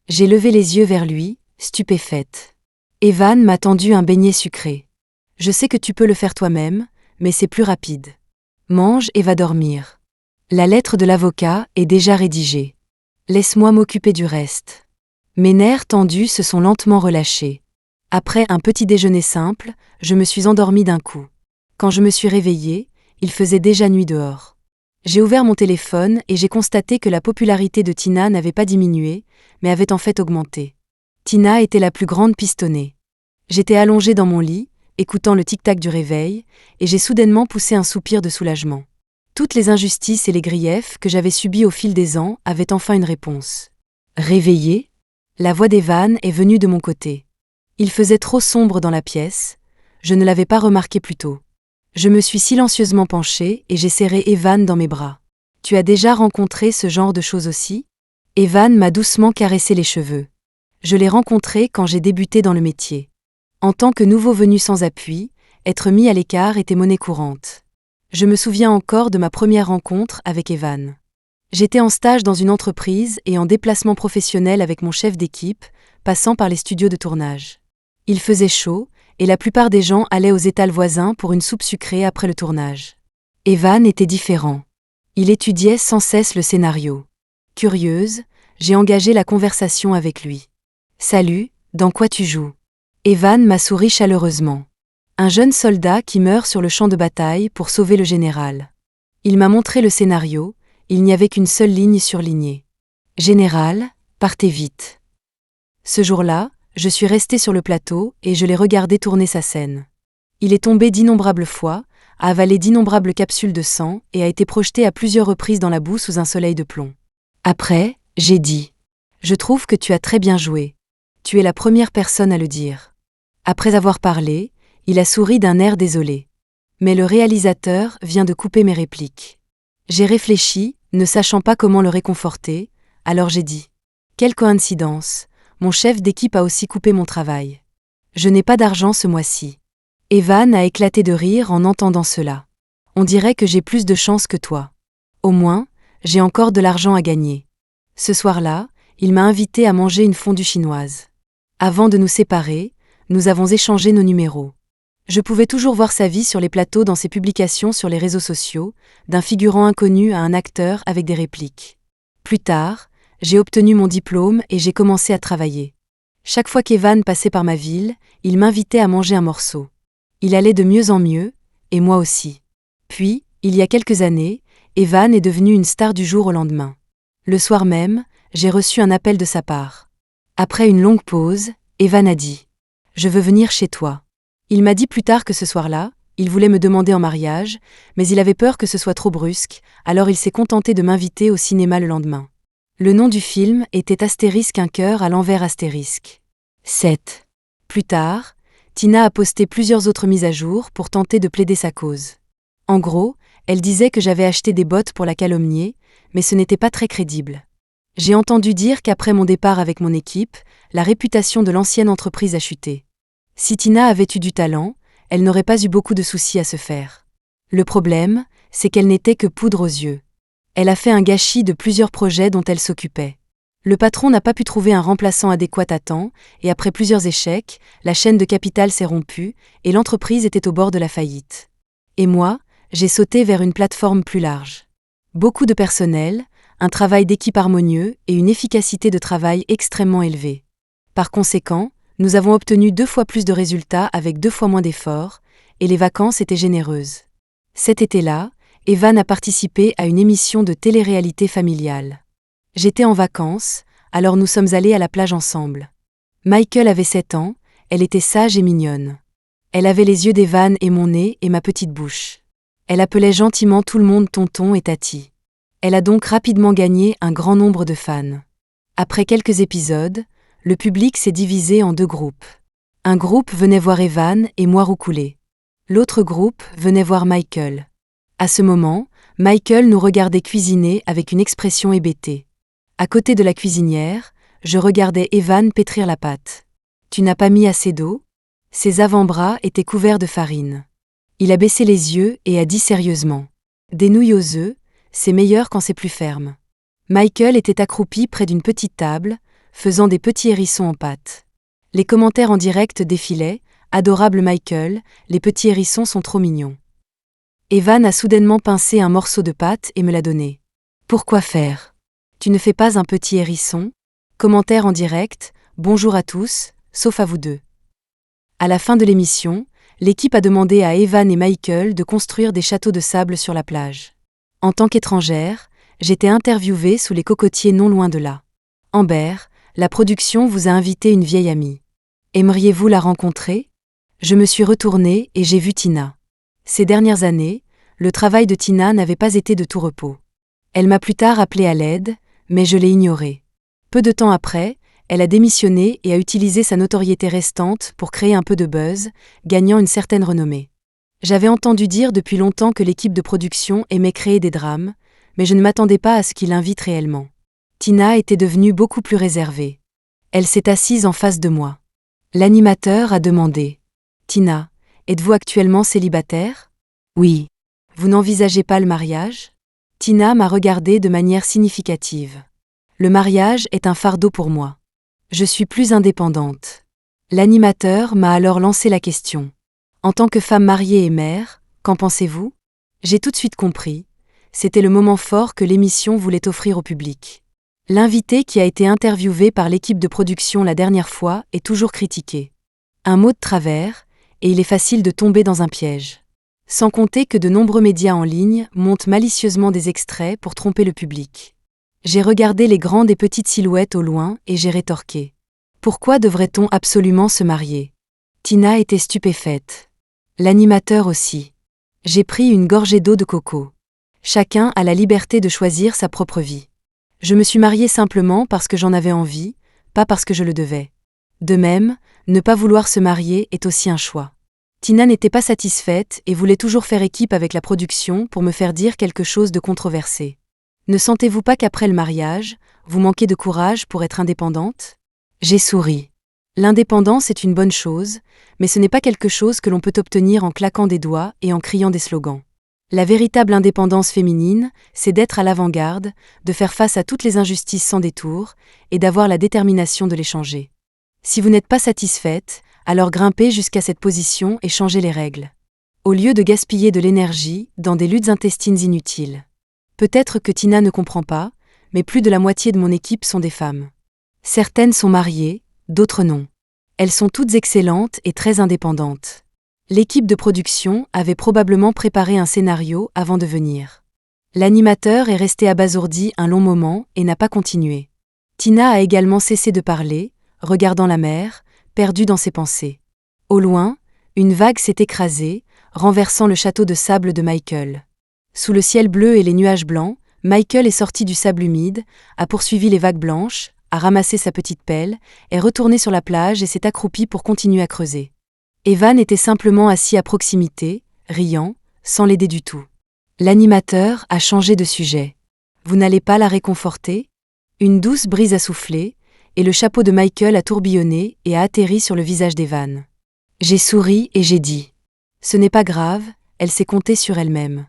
J'ai levé les yeux vers lui, stupéfaite. Evan m'a tendu un beignet sucré. Je sais que tu peux le faire toi-même, mais c'est plus rapide. Mange et va dormir. La lettre de l'avocat est déjà rédigée. Laisse-moi m'occuper du reste. Mes nerfs tendus se sont lentement relâchés. Après un petit déjeuner simple, je me suis endormie d'un coup. Quand je me suis réveillée, il faisait déjà nuit dehors. J'ai ouvert mon téléphone et j'ai constaté que la popularité de Tina n'avait pas diminué, mais avait en fait augmenté. Tina était la plus grande pistonnée. J'étais allongée dans mon lit, écoutant le tic-tac du réveil, et j'ai soudainement poussé un soupir de soulagement. Toutes les injustices et les griefs que j'avais subis au fil des ans avaient enfin une réponse. Réveillée, la voix d'Evan est venue de mon côté. Il faisait trop sombre dans la pièce, je ne l'avais pas remarqué plus tôt. Je me suis silencieusement penchée et j'ai serré Evan dans mes bras. Tu as déjà rencontré ce genre de choses aussi? Evan m'a doucement caressé les cheveux. Je l'ai rencontré quand j'ai débuté dans le métier. En tant que nouveau venu sans appui, être mis à l'écart était monnaie courante. Je me souviens encore de ma première rencontre avec Evan. J'étais en stage dans une entreprise et en déplacement professionnel avec mon chef d'équipe, passant par les studios de tournage. Il faisait chaud, et la plupart des gens allaient aux étals voisins pour une soupe sucrée après le tournage. Evan était différent. Il étudiait sans cesse le scénario. Curieuse, j'ai engagé la conversation avec lui. « Salut, dans quoi tu joues ?» Evan m'a souri chaleureusement. Un jeune soldat qui meurt sur le champ de bataille pour sauver le général. Il m'a montré le scénario, il n'y avait qu'une seule ligne surlignée. « Général, partez vite. » Ce jour-là, je suis restée sur le plateau et je l'ai regardé tourner sa scène. Il est tombé d'innombrables fois, a avalé d'innombrables capsules de sang et a été projeté à plusieurs reprises dans la boue sous un soleil de plomb. Après, j'ai dit « Je trouve que tu as très bien joué. Tu es la première personne à le dire. » Après avoir parlé, il a souri d'un air désolé. Mais le réalisateur vient de couper mes répliques. J'ai réfléchi, ne sachant pas comment le réconforter, alors j'ai dit « Quelle coïncidence, mon chef d'équipe a aussi coupé mon travail. Je n'ai pas d'argent ce mois-ci. » Evan a éclaté de rire en entendant cela. On dirait que j'ai plus de chance que toi. Au moins, j'ai encore de l'argent à gagner. Ce soir-là, il m'a invité à manger une fondue chinoise. Avant de nous séparer, nous avons échangé nos numéros. Je pouvais toujours voir sa vie sur les plateaux dans ses publications sur les réseaux sociaux, d'un figurant inconnu à un acteur avec des répliques. Plus tard, j'ai obtenu mon diplôme et j'ai commencé à travailler. Chaque fois qu'Evan passait par ma ville, il m'invitait à manger un morceau. Il allait de mieux en mieux, et moi aussi. Puis, il y a quelques années, Evan est devenu une star du jour au lendemain. Le soir même, j'ai reçu un appel de sa part. Après une longue pause, Evan a dit « Je veux venir chez toi ». Il m'a dit plus tard que ce soir-là, il voulait me demander en mariage, mais il avait peur que ce soit trop brusque, alors il s'est contenté de m'inviter au cinéma le lendemain. Le nom du film était Astérisque un cœur à l'envers astérisque. 7. Plus tard, Tina a posté plusieurs autres mises à jour pour tenter de plaider sa cause. En gros, elle disait que j'avais acheté des bottes pour la calomnier, mais ce n'était pas très crédible. J'ai entendu dire qu'après mon départ avec mon équipe, la réputation de l'ancienne entreprise a chuté. Si Tina avait eu du talent, elle n'aurait pas eu beaucoup de soucis à se faire. Le problème, c'est qu'elle n'était que poudre aux yeux. Elle a fait un gâchis de plusieurs projets dont elle s'occupait. Le patron n'a pas pu trouver un remplaçant adéquat à temps, et après plusieurs échecs, la chaîne de capital s'est rompue, et l'entreprise était au bord de la faillite. Et moi, j'ai sauté vers une plateforme plus large. Beaucoup de personnel, un travail d'équipe harmonieux et une efficacité de travail extrêmement élevée. Par conséquent, nous avons obtenu 2 fois plus de résultats avec 2 fois moins d'efforts, et les vacances étaient généreuses. Cet été-là, Evan a participé à une émission de télé-réalité familiale. J'étais en vacances, alors nous sommes allés à la plage ensemble. Michael avait 7 ans, elle était sage et mignonne. Elle avait les yeux d'Evan et mon nez et ma petite bouche. Elle appelait gentiment tout le monde tonton et tati. Elle a donc rapidement gagné un grand nombre de fans. Après quelques épisodes, le public s'est divisé en 2 groupes. Un groupe venait voir Evan et moi roucouler. L'autre groupe venait voir Michael. À ce moment, Michael nous regardait cuisiner avec une expression hébétée. À côté de la cuisinière, je regardais Evan pétrir la pâte. « Tu n'as pas mis assez d'eau ?» Ses avant-bras étaient couverts de farine. Il a baissé les yeux et a dit sérieusement. « Des nouilles aux œufs, c'est meilleur quand c'est plus ferme. » Michael était accroupi près d'une petite table, faisant des petits hérissons en pâte. Les commentaires en direct défilaient. « Adorable Michael, les petits hérissons sont trop mignons. » Evan a soudainement pincé un morceau de pâte et me l'a donné. « Pourquoi faire ? Tu ne fais pas un petit hérisson ?» Commentaire en direct. « Bonjour à tous, sauf à vous deux. » À la fin de l'émission, l'équipe a demandé à Evan et Michael de construire des châteaux de sable sur la plage. En tant qu'étrangère, j'étais interviewée sous les cocotiers non loin de là. « Amber, la production vous a invité une vieille amie. Aimeriez-vous la rencontrer ?» Je me suis retournée et j'ai vu Tina. Ces dernières années, le travail de Tina n'avait pas été de tout repos. Elle m'a plus tard appelée à l'aide, mais je l'ai ignorée. Peu de temps après, elle a démissionné et a utilisé sa notoriété restante pour créer un peu de buzz, gagnant une certaine renommée. J'avais entendu dire depuis longtemps que l'équipe de production aimait créer des drames, mais je ne m'attendais pas à ce qu'il invite réellement. Tina était devenue beaucoup plus réservée. Elle s'est assise en face de moi. L'animateur a demandé. « Tina, êtes-vous actuellement célibataire ?»« Oui. »« Vous n'envisagez pas le mariage ?» Tina m'a regardée de manière significative. « Le mariage est un fardeau pour moi. Je suis plus indépendante. » L'animateur m'a alors lancé la question. « En tant que femme mariée et mère, qu'en pensez-vous ?» J'ai tout de suite compris. C'était le moment fort que l'émission voulait offrir au public. L'invité qui a été interviewé par l'équipe de production la dernière fois est toujours critiqué. Un mot de travers, et il est facile de tomber dans un piège. Sans compter que de nombreux médias en ligne montent malicieusement des extraits pour tromper le public. J'ai regardé les grandes et petites silhouettes au loin et j'ai rétorqué. Pourquoi devrait-on absolument se marier ? Tina était stupéfaite. L'animateur aussi. J'ai pris une gorgée d'eau de coco. Chacun a la liberté de choisir sa propre vie. Je me suis mariée simplement parce que j'en avais envie, pas parce que je le devais. De même, ne pas vouloir se marier est aussi un choix. Tina n'était pas satisfaite et voulait toujours faire équipe avec la production pour me faire dire quelque chose de controversé. Ne sentez-vous pas qu'après le mariage, vous manquez de courage pour être indépendante ? J'ai souri. L'indépendance est une bonne chose, mais ce n'est pas quelque chose que l'on peut obtenir en claquant des doigts et en criant des slogans. La véritable indépendance féminine, c'est d'être à l'avant-garde, de faire face à toutes les injustices sans détour, et d'avoir la détermination de les changer. Si vous n'êtes pas satisfaite, alors grimpez jusqu'à cette position et changez les règles. Au lieu de gaspiller de l'énergie dans des luttes intestines inutiles. Peut-être que Tina ne comprend pas, mais plus de la moitié de mon équipe sont des femmes. Certaines sont mariées, d'autres non. Elles sont toutes excellentes et très indépendantes. L'équipe de production avait probablement préparé un scénario avant de venir. L'animateur est resté abasourdi un long moment et n'a pas continué. Tina a également cessé de parler, regardant la mer, perdue dans ses pensées. Au loin, une vague s'est écrasée, renversant le château de sable de Michael. Sous le ciel bleu et les nuages blancs, Michael est sorti du sable humide, a poursuivi les vagues blanches, a ramassé sa petite pelle, est retourné sur la plage et s'est accroupi pour continuer à creuser. Evan était simplement assis à proximité, riant, sans l'aider du tout. L'animateur a changé de sujet. « Vous n'allez pas la réconforter ?» Une douce brise a soufflé, et le chapeau de Michael a tourbillonné et a atterri sur le visage d'Evan. J'ai souri et j'ai dit « Ce n'est pas grave, elle s'est comptée sur elle-même. »